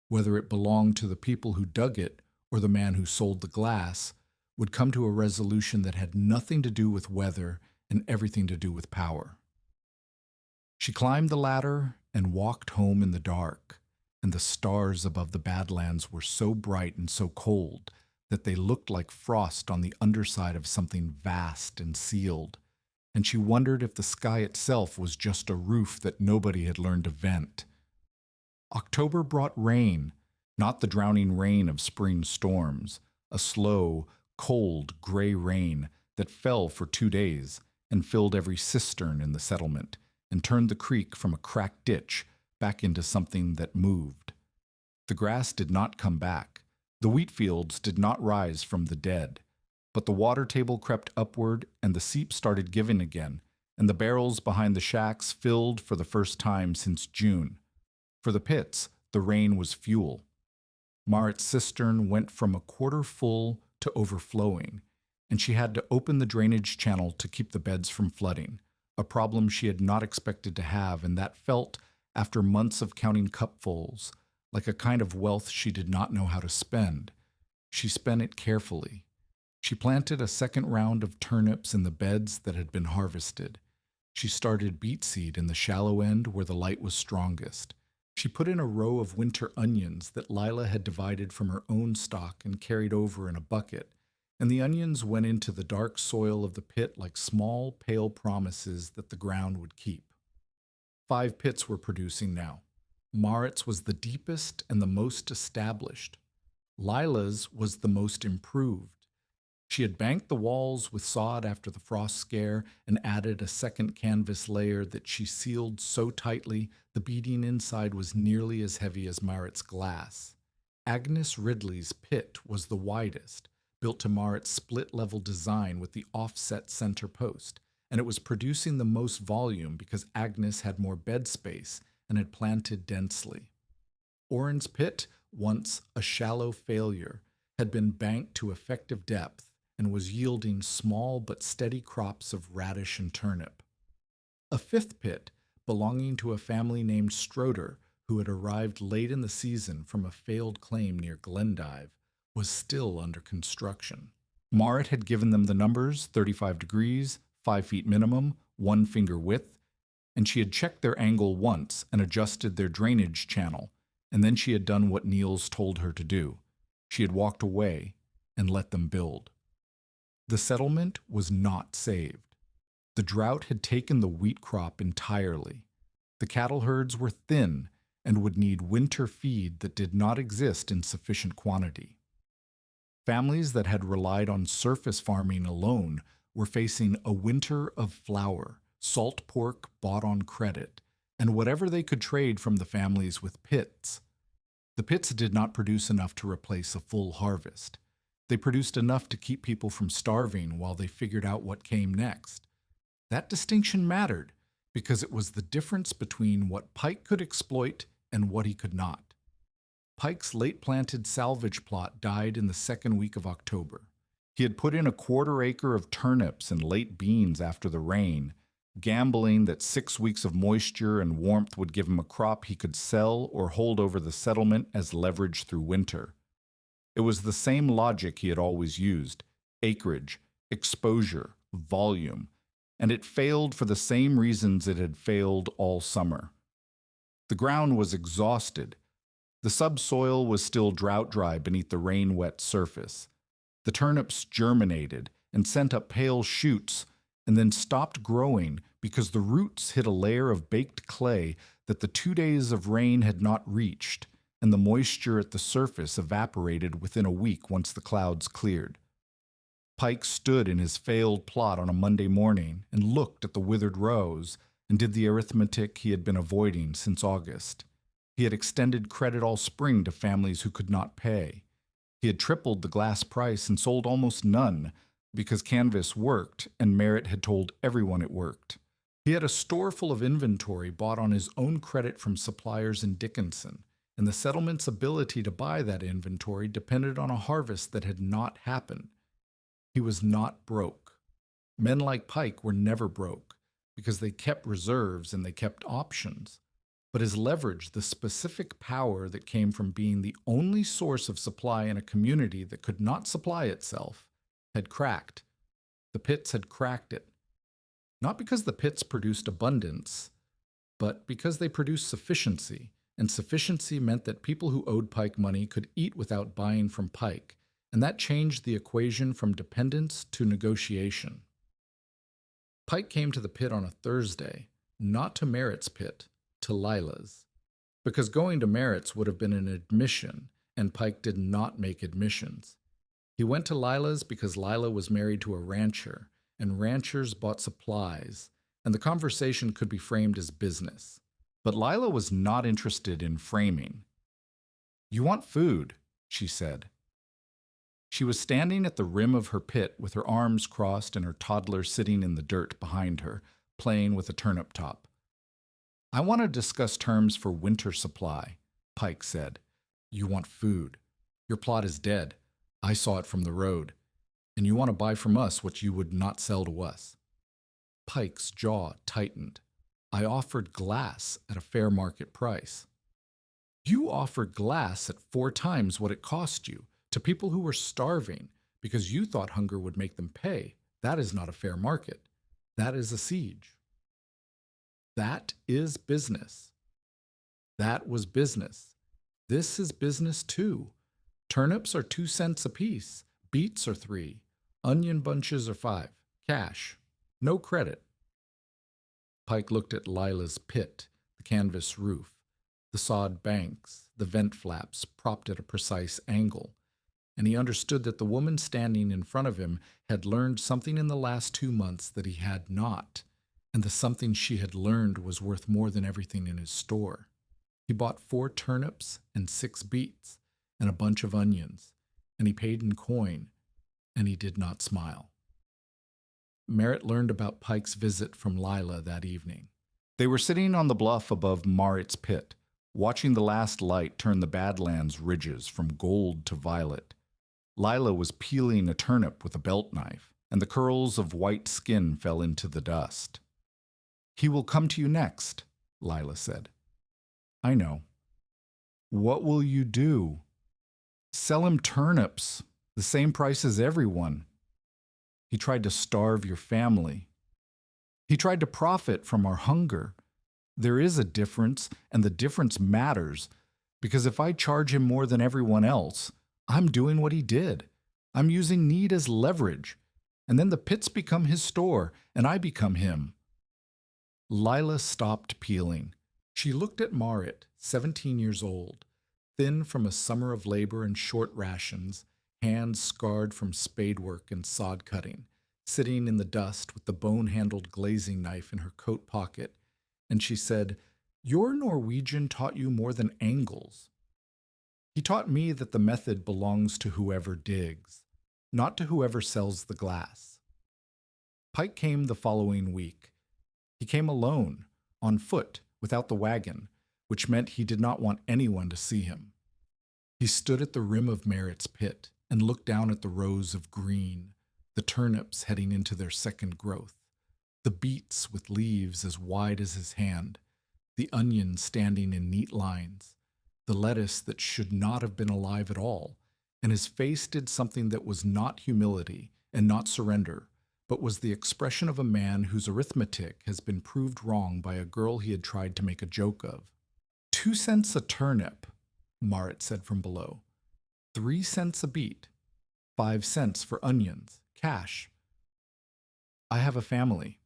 whether it belonged to the people who dug it or the man who sold the glass, would come to a resolution that had nothing to do with weather and everything to do with power. She climbed the ladder and walked home in the dark, and the stars above the badlands were so bright and so cold that they looked like frost on the underside of something vast and sealed, and she wondered if the sky itself was just a roof that nobody had learned to vent. October brought rain, not the drowning rain of spring storms, a slow, cold, gray rain that fell for 2 days and filled every cistern in the settlement and turned the creek from a cracked ditch back into something that moved. The grass did not come back. The wheat fields did not rise from the dead, but the water table crept upward and the seep started giving again, and the barrels behind the shacks filled for the first time since June. For the pits, the rain was fuel. Marit's cistern went from a quarter full to overflowing, and she had to open the drainage channel to keep the beds from flooding, a problem she had not expected to have, and that felt, after months of counting cupfuls, like a kind of wealth she did not know how to spend. She spent it carefully. She planted a second round of turnips in the beds that had been harvested. She started beet seed in the shallow end where the light was strongest. She put in a row of winter onions that Lila had divided from her own stock and carried over in a bucket, and the onions went into the dark soil of the pit like small, pale promises that the ground would keep. 5 pits were producing now. Marit's was the deepest and the most established. Lila's was the most improved. She had banked the walls with sod after the frost scare and added a second canvas layer that she sealed so tightly the beading inside was nearly as heavy as Marit's glass. Agnes Ridley's pit was the widest, built to Marit's split-level design with the offset center post, and it was producing the most volume because Agnes had more bed space and had planted densely. Oren's pit, once a shallow failure, had been banked to effective depth and was yielding small but steady crops of radish and turnip. A fifth pit, belonging to a family named Stroder, who had arrived late in the season from a failed claim near Glendive, was still under construction. Marit had given them the numbers 35 degrees, 5 feet minimum, 1 finger width, and she had checked their angle once and adjusted their drainage channel, and then she had done what Niels told her to do. She had walked away and let them build. The settlement was not saved. The drought had taken the wheat crop entirely. The cattle herds were thin and would need winter feed that did not exist in sufficient quantity. Families that had relied on surface farming alone were facing a winter of flour, salt pork bought on credit, and whatever they could trade from the families with pits. The pits did not produce enough to replace a full harvest. They produced enough to keep people from starving while they figured out what came next. That distinction mattered because it was the difference between what Pike could exploit and what he could not. Pike's late-planted salvage plot died in the second week of October. He had put in a quarter-acre of turnips and late beans after the rain, gambling that 6 weeks of moisture and warmth would give him a crop he could sell or hold over the settlement as leverage through winter. It was the same logic he had always used: acreage, exposure, volume, and it failed for the same reasons it had failed all summer. The ground was exhausted. The subsoil was still drought-dry beneath the rain-wet surface. The turnips germinated and sent up pale shoots and then stopped growing because the roots hit a layer of baked clay that the 2 days of rain had not reached, and the moisture at the surface evaporated within a week once the clouds cleared. Pike stood in his failed plot on a Monday morning and looked at the withered rows and did the arithmetic he had been avoiding since August. He had extended credit all spring to families who could not pay. He had tripled the glass price and sold almost none because canvas worked and Merritt had told everyone it worked. He had a store full of inventory bought on his own credit from suppliers in Dickinson, and the settlement's ability to buy that inventory depended on a harvest that had not happened. He was not broke. Men like Pike were never broke because they kept reserves and they kept options. But his leverage, the specific power that came from being the only source of supply in a community that could not supply itself, had cracked. The pits had cracked it. Not because the pits produced abundance, but because they produced sufficiency, and sufficiency meant that people who owed Pike money could eat without buying from Pike, and that changed the equation from dependence to negotiation. Pike came to the pit on a Thursday, not to Merritt's pit, to Lila's, because going to Merritt's would have been an admission, and Pike did not make admissions. He went to Lila's because Lila was married to a rancher, and ranchers bought supplies, and the conversation could be framed as business. But Lila was not interested in framing. "You want food," she said. She was standing at the rim of her pit with her arms crossed and her toddler sitting in the dirt behind her, playing with a turnip top. "I want to discuss terms for winter supply," Pike said. "You want food. Your plot is dead. I saw it from the road. And you want to buy from us what you would not sell to us." Pike's jaw tightened. "I offered glass at a fair market price." "You offered glass at 4 times what it cost you to people who were starving because you thought hunger would make them pay. That is not a fair market. That is a siege." That is business. That was business. This is business too. Turnips are 2 cents apiece. Beets are 3. Onion bunches are 5. Cash. No credit. Pike looked at Lila's pit, the canvas roof, the sod banks, the vent flaps propped at a precise angle, and he understood that the woman standing in front of him had learned something in the last 2 months that he had not, and the something she had learned was worth more than everything in his store. He bought 4 turnips and 6 beets and a bunch of onions, and he paid in coin, and he did not smile. Merritt learned about Pike's visit from Lila that evening. They were sitting on the bluff above Marit's pit, watching the last light turn the badlands ridges from gold to violet. Lila was peeling a turnip with a belt knife, and the curls of white skin fell into the dust. "He will come to you next," Lila said. "I know." "What will you do?" "Sell him turnips, the same price as everyone." "He tried to starve your family." "He tried to profit from our hunger." "There is a difference, and the difference matters, because if I charge him more than everyone else, I'm doing what he did. I'm using need as leverage, and then the pits become his store, and I become him." Lila stopped peeling. She looked at Marit, 17 years old, thin from a summer of labor and short rations, hands scarred from spade work and sod cutting, sitting in the dust with the bone-handled glazing knife in her coat pocket, and she said, "Your Norwegian taught you more than angles." "He taught me that the method belongs to whoever digs, not to whoever sells the glass." Pike came the following week. He came alone, on foot, without the wagon, which meant he did not want anyone to see him. He stood at the rim of Merritt's pit and looked down at the rows of green, the turnips heading into their second growth, the beets with leaves as wide as his hand, the onions standing in neat lines, the lettuce that should not have been alive at all, and his face did something that was not humility and not surrender, but was the expression of a man whose arithmetic has been proved wrong by a girl he had tried to make a joke of. 2 cents a turnip, Marit said from below. 3 cents a beet. 5 cents for onions, cash. I have a family.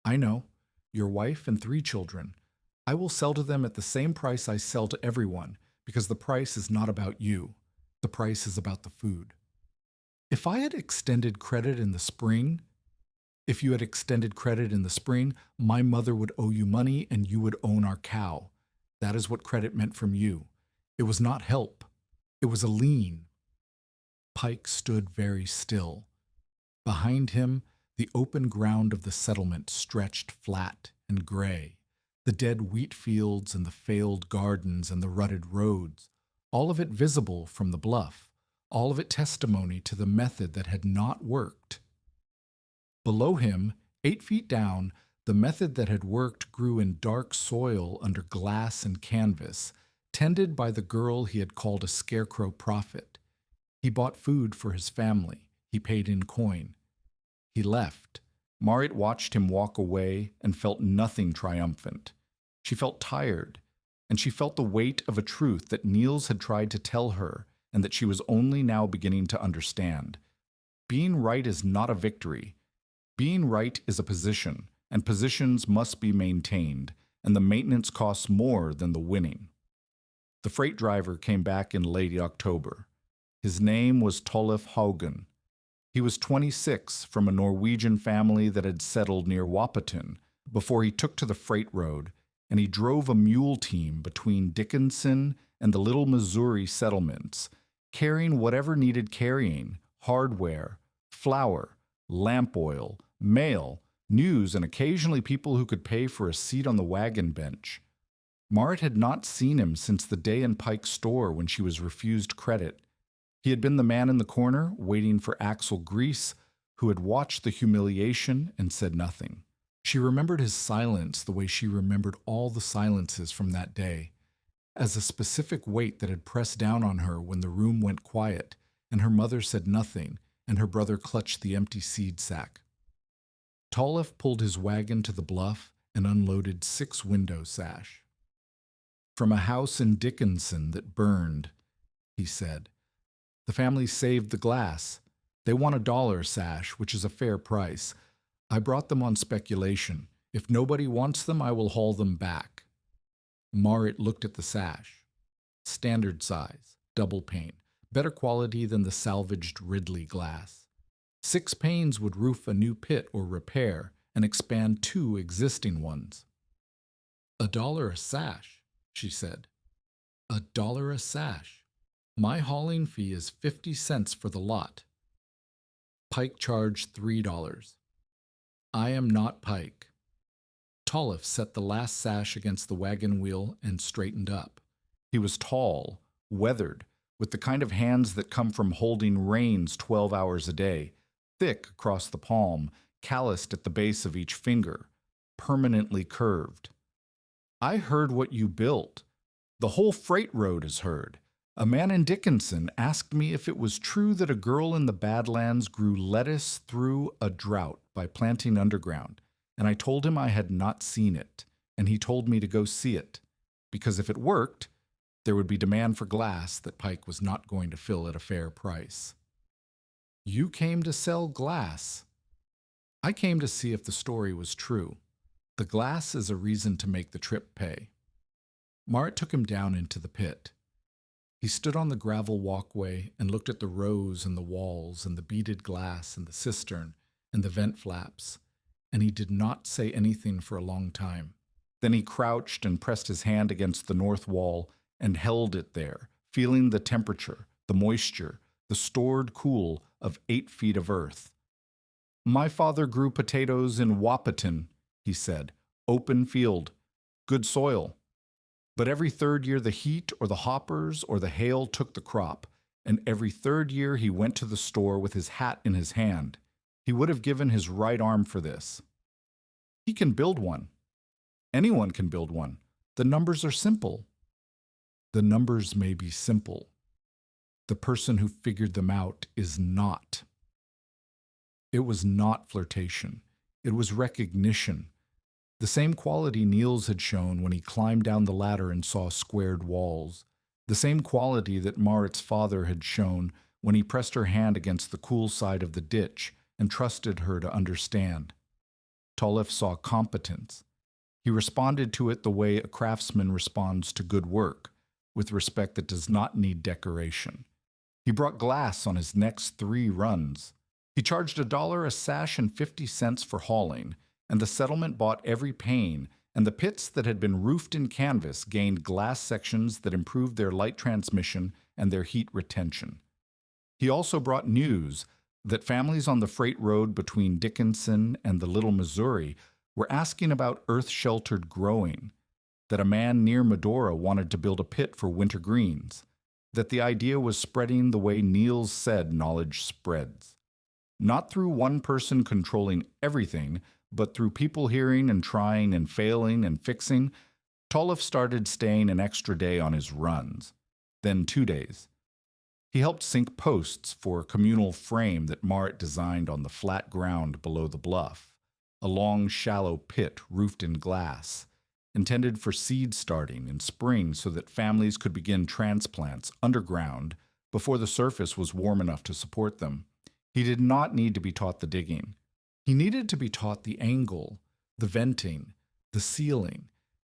I know, your wife and 3 children. I will sell to them at the same price I sell to everyone, because the price is not about you. The price is about the food. If I had extended credit in the spring, if you had extended credit in the spring, my mother would owe you money and you would own our cow. That is what credit meant from you. It was not help. It was a lien. Pike stood very still. Behind him, the open ground of the settlement stretched flat and gray. The dead wheat fields and the failed gardens and the rutted roads, all of it visible from the bluff, all of it testimony to the method that had not worked. Below him, 8 feet down, the method that had worked grew in dark soil under glass and canvas, tended by the girl he had called a scarecrow prophet. He bought food for his family. He paid in coin. He left. Marit watched him walk away and felt nothing triumphant. She felt tired, and she felt the weight of a truth that Niels had tried to tell her and that she was only now beginning to understand. Being right is not a victory. Being right is a position, and positions must be maintained, and the maintenance costs more than the winning. The freight driver came back in late October. His name was Tollef Haugen. He was 26, from a Norwegian family that had settled near Wappeton before he took to the freight road, and he drove a mule team between Dickinson and the Little Missouri settlements, carrying whatever needed carrying: hardware, flour, lamp oil, mail, news, and occasionally people who could pay for a seat on the wagon bench. Marit had not seen him since the day in Pike's store when she was refused credit. He had been the man in the corner, waiting for Axel Grease, who had watched the humiliation and said nothing. She remembered his silence the way she remembered all the silences from that day, as a specific weight that had pressed down on her when the room went quiet, and her mother said nothing, and her brother clutched the empty seed sack. Tollef pulled his wagon to the bluff and unloaded 6 window sash. "From a house in Dickinson that burned," he said. "The family saved the glass. They want $1 sash, which is a fair price. I brought them on speculation. If nobody wants them, I will haul them back." Marit looked at the sash. Standard size, double pane, better quality than the salvaged Ridley glass. 6 panes would roof a new pit or repair and expand 2 existing ones. $1 a sash, she said. $1 a sash. My hauling fee is 50 cents for the lot. Pike charged $3. I am not Pike. Tolliff set the last sash against the wagon wheel and straightened up. He was tall, weathered, with the kind of hands that come from holding reins 12 hours a day, thick across the palm, calloused at the base of each finger, permanently curved. I heard what you built. The whole freight road has heard. A man in Dickinson asked me if it was true that a girl in the Badlands grew lettuce through a drought by planting underground, and I told him I had not seen it, and he told me to go see it, because if it worked, there would be demand for glass that Pike was not going to fill at a fair price. You came to sell glass. I came to see if the story was true. The glass is a reason to make the trip pay. Marit took him down into the pit. He stood on the gravel walkway and looked at the rows and the walls and the beaded glass and the cistern and the vent flaps, and he did not say anything for a long time. Then he crouched and pressed his hand against the north wall and held it there, feeling the temperature, the moisture, the stored cool of 8 feet of earth. My father grew potatoes in Wapiton, he said. Open field, good soil. But every third year the heat or the hoppers or the hail took the crop, and every third year he went to the store with his hat in his hand. He would have given his right arm for this. He can build one. Anyone can build one. The numbers are simple. The numbers may be simple. The person who figured them out is not. It was not flirtation. It was recognition. The same quality Niels had shown when he climbed down the ladder and saw squared walls. The same quality that Marit's father had shown when he pressed her hand against the cool side of the ditch and trusted her to understand. Tolliff saw competence. He responded to it the way a craftsman responds to good work, with respect that does not need decoration. He brought glass on his next 3 runs. He charged $1 a sash and 50 cents for hauling, and the settlement bought every pane, and the pits that had been roofed in canvas gained glass sections that improved their light transmission and their heat retention. He also brought news that families on the freight road between Dickinson and the Little Missouri were asking about earth-sheltered growing, that a man near Medora wanted to build a pit for winter greens, that the idea was spreading the way Niels said knowledge spreads. Not through one person controlling everything, but through people hearing and trying and failing and fixing. Tolliff started staying an extra day on his runs, then 2 days. He helped sink posts for a communal frame that Marit designed on the flat ground below the bluff, a long, shallow pit roofed in glass, intended for seed starting in spring so that families could begin transplants underground before the surface was warm enough to support them. He did not need to be taught the digging. He needed to be taught the angle, the venting, the sealing,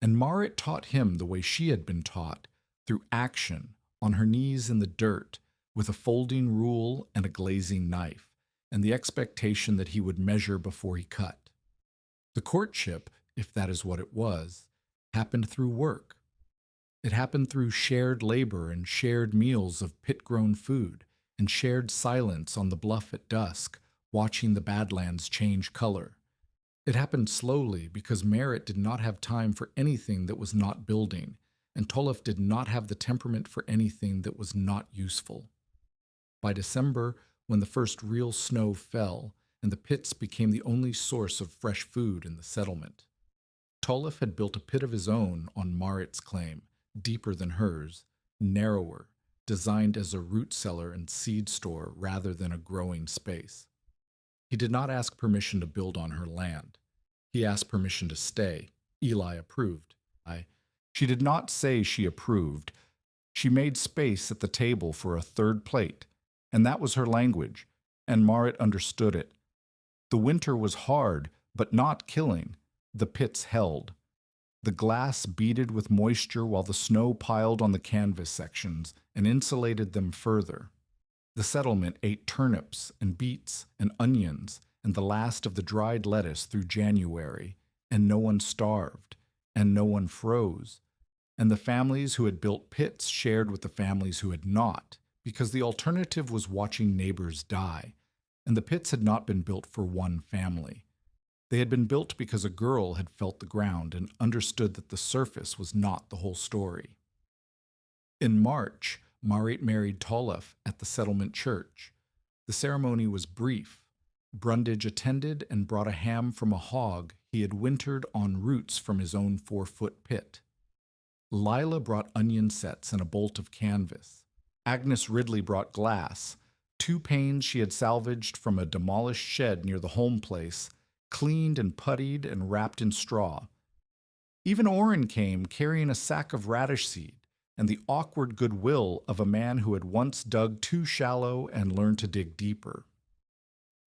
and Marit taught him the way she had been taught, through action, on her knees in the dirt, with a folding rule and a glazing knife, and the expectation that he would measure before he cut. The courtship, if that is what it was, happened through work. It happened through shared labor and shared meals of pit-grown food, and shared silence on the bluff at dusk, watching the badlands change color. It happened slowly because Marit did not have time for anything that was not building, and Tolliff did not have the temperament for anything that was not useful. By December, when the first real snow fell, and the pits became the only source of fresh food in the settlement, Tolliff had built a pit of his own on Marit's claim, deeper than hers, narrower, designed as a root cellar and seed store rather than a growing space. He did not ask permission to build on her land. He asked permission to stay. Eli approved. She did not say she approved. She made space at the table for a third plate, and that was her language, and Marit understood it. The winter was hard, but not killing. The pits held. The glass beaded with moisture while the snow piled on the canvas sections and insulated them further. The settlement ate turnips and beets and onions and the last of the dried lettuce through January, and no one starved, and no one froze. And the families who had built pits shared with the families who had not, because the alternative was watching neighbors die, and the pits had not been built for one family. They had been built because a girl had felt the ground and understood that the surface was not the whole story. In March, Marit married Tolef at the settlement church. The ceremony was brief. Brundage attended and brought a ham from a hog he had wintered on roots from his own 4-foot pit. Lila brought onion sets and a bolt of canvas. Agnes Ridley brought glass, 2 panes she had salvaged from a demolished shed near the home place, cleaned and puttied and wrapped in straw. Even Orrin came carrying a sack of radish seed and the awkward goodwill of a man who had once dug too shallow and learned to dig deeper.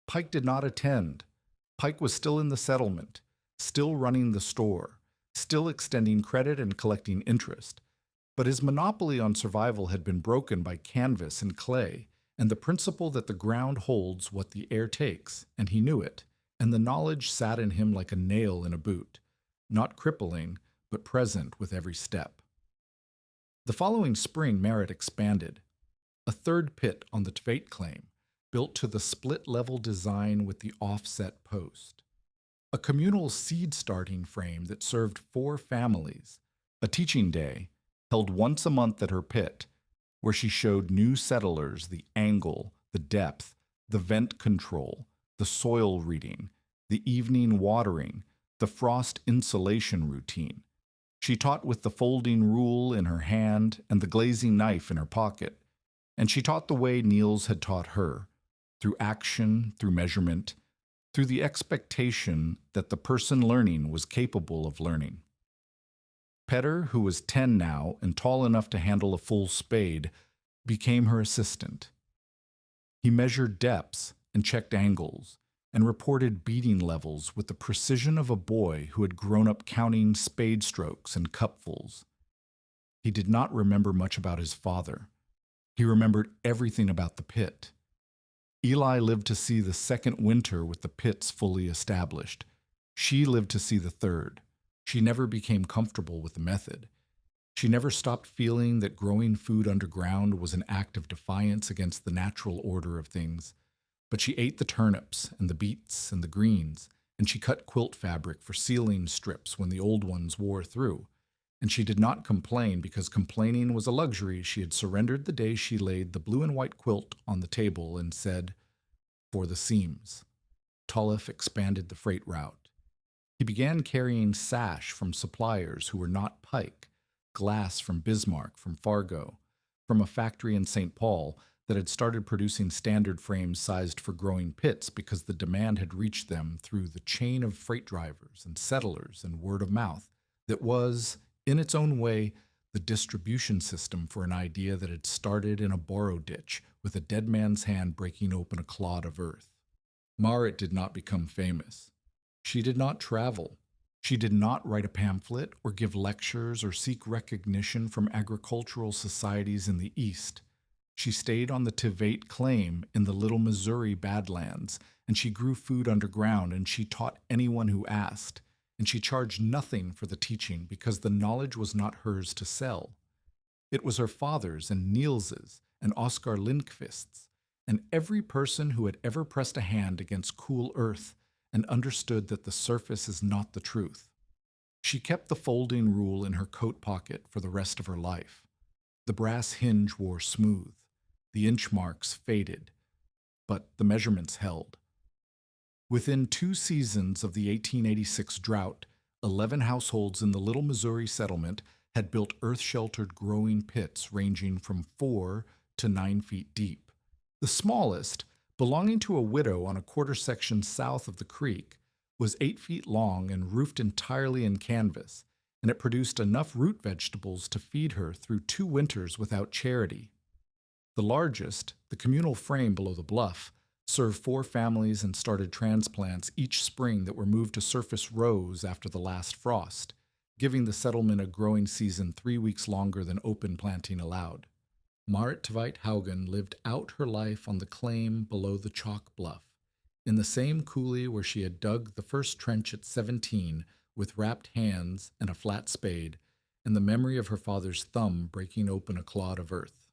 Pike did not attend. Pike was still in the settlement, still running the store, still extending credit and collecting interest. But his monopoly on survival had been broken by canvas and clay, and the principle that the ground holds what the air takes, and he knew it, and the knowledge sat in him like a nail in a boot, not crippling, but present with every step. The following spring, Merritt expanded. A 3rd pit on the Drought claim, built to the split-level design with the offset post. A communal seed-starting frame that served 4 families. A teaching day, held once a month at her pit, where she showed new settlers the angle, the depth, the vent control, the soil reading, the evening watering, the frost insulation routine. She taught with the folding rule in her hand and the glazing knife in her pocket, and she taught the way Niels had taught her, through action, through measurement, through the expectation that the person learning was capable of learning. Petter, who was 10 now and tall enough to handle a full spade, became her assistant. He measured depths and checked angles and reported beating levels with the precision of a boy who had grown up counting spade strokes and cupfuls. He did not remember much about his father. He remembered everything about the pit. Eli lived to see the 2nd winter with the pits fully established. She lived to see the 3rd. She never became comfortable with the method. She never stopped feeling that growing food underground was an act of defiance against the natural order of things. But she ate the turnips and the beets and the greens, and she cut quilt fabric for ceiling strips when the old ones wore through. And she did not complain because complaining was a luxury she had surrendered the day she laid the blue and white quilt on the table and said, "For the seams." Tolef expanded the freight route. He began carrying sash from suppliers who were not Pike, glass from Bismarck, from Fargo, from a factory in St. Paul that had started producing standard frames sized for growing pits because the demand had reached them through the chain of freight drivers and settlers and word of mouth that was, in its own way, the distribution system for an idea that had started in a borrow ditch with a dead man's hand breaking open a clod of earth. Marit did not become famous. She did not travel. She did not write a pamphlet or give lectures or seek recognition from agricultural societies in the East. She stayed on the Drought claim in the Little Missouri Badlands, and she grew food underground, and she taught anyone who asked, and she charged nothing for the teaching because the knowledge was not hers to sell. It was her father's and Niels's and Oskar Lindqvist's, and every person who had ever pressed a hand against cool earth and understood that the surface is not the truth. She kept the folding rule in her coat pocket for the rest of her life. The brass hinge wore smooth. The inch marks faded, but the measurements held. Within 2 seasons of the 1886 drought, 11 households in the Little Missouri settlement had built earth-sheltered growing pits ranging from 4 to 9 feet deep. The smallest, belonging to a widow on a quarter section south of the creek, was 8 feet long and roofed entirely in canvas, and it produced enough root vegetables to feed her through 2 winters without charity. The largest, the communal frame below the bluff, served 4 families and started transplants each spring that were moved to surface rows after the last frost, giving the settlement a growing season 3 weeks longer than open planting allowed. Marit Tveit Haugen lived out her life on the claim below the chalk bluff, in the same coulee where she had dug the first trench at 17 with wrapped hands and a flat spade, and the memory of her father's thumb breaking open a clod of earth.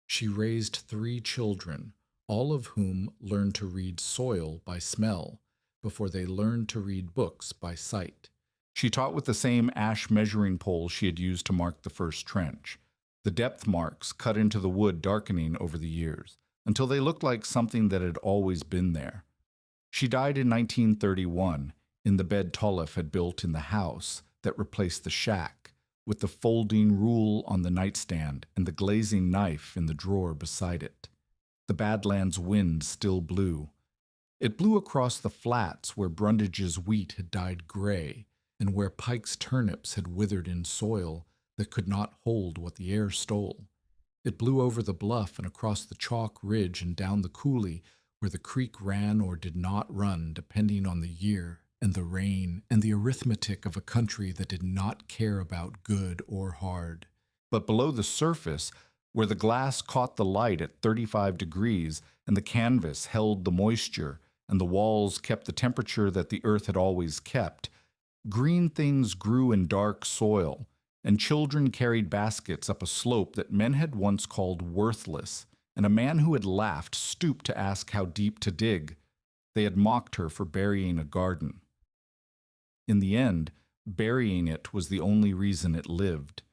She raised 3 children, all of whom learned to read soil by smell, before they learned to read books by sight. She taught with the same ash measuring pole she had used to mark the first trench, the depth marks cut into the wood darkening over the years, until they looked like something that had always been there. She died in 1931 in the bed Tollef had built in the house that replaced the shack, with the folding rule on the nightstand and the glazing knife in the drawer beside it. The Badlands wind still blew. It blew across the flats where Brundage's wheat had dyed gray and where Pike's turnips had withered in soil that could not hold what the air stole. It blew over the bluff and across the chalk ridge and down the coulee where the creek ran or did not run depending on the year and the rain and the arithmetic of a country that did not care about good or hard. But below the surface, where the glass caught the light at 35 degrees and the canvas held the moisture and the walls kept the temperature that the earth had always kept, green things grew in dark soil, and children carried baskets up a slope that men had once called worthless, and a man who had laughed stooped to ask how deep to dig. They had mocked her for burying a garden. In the end, burying it was the only reason it lived.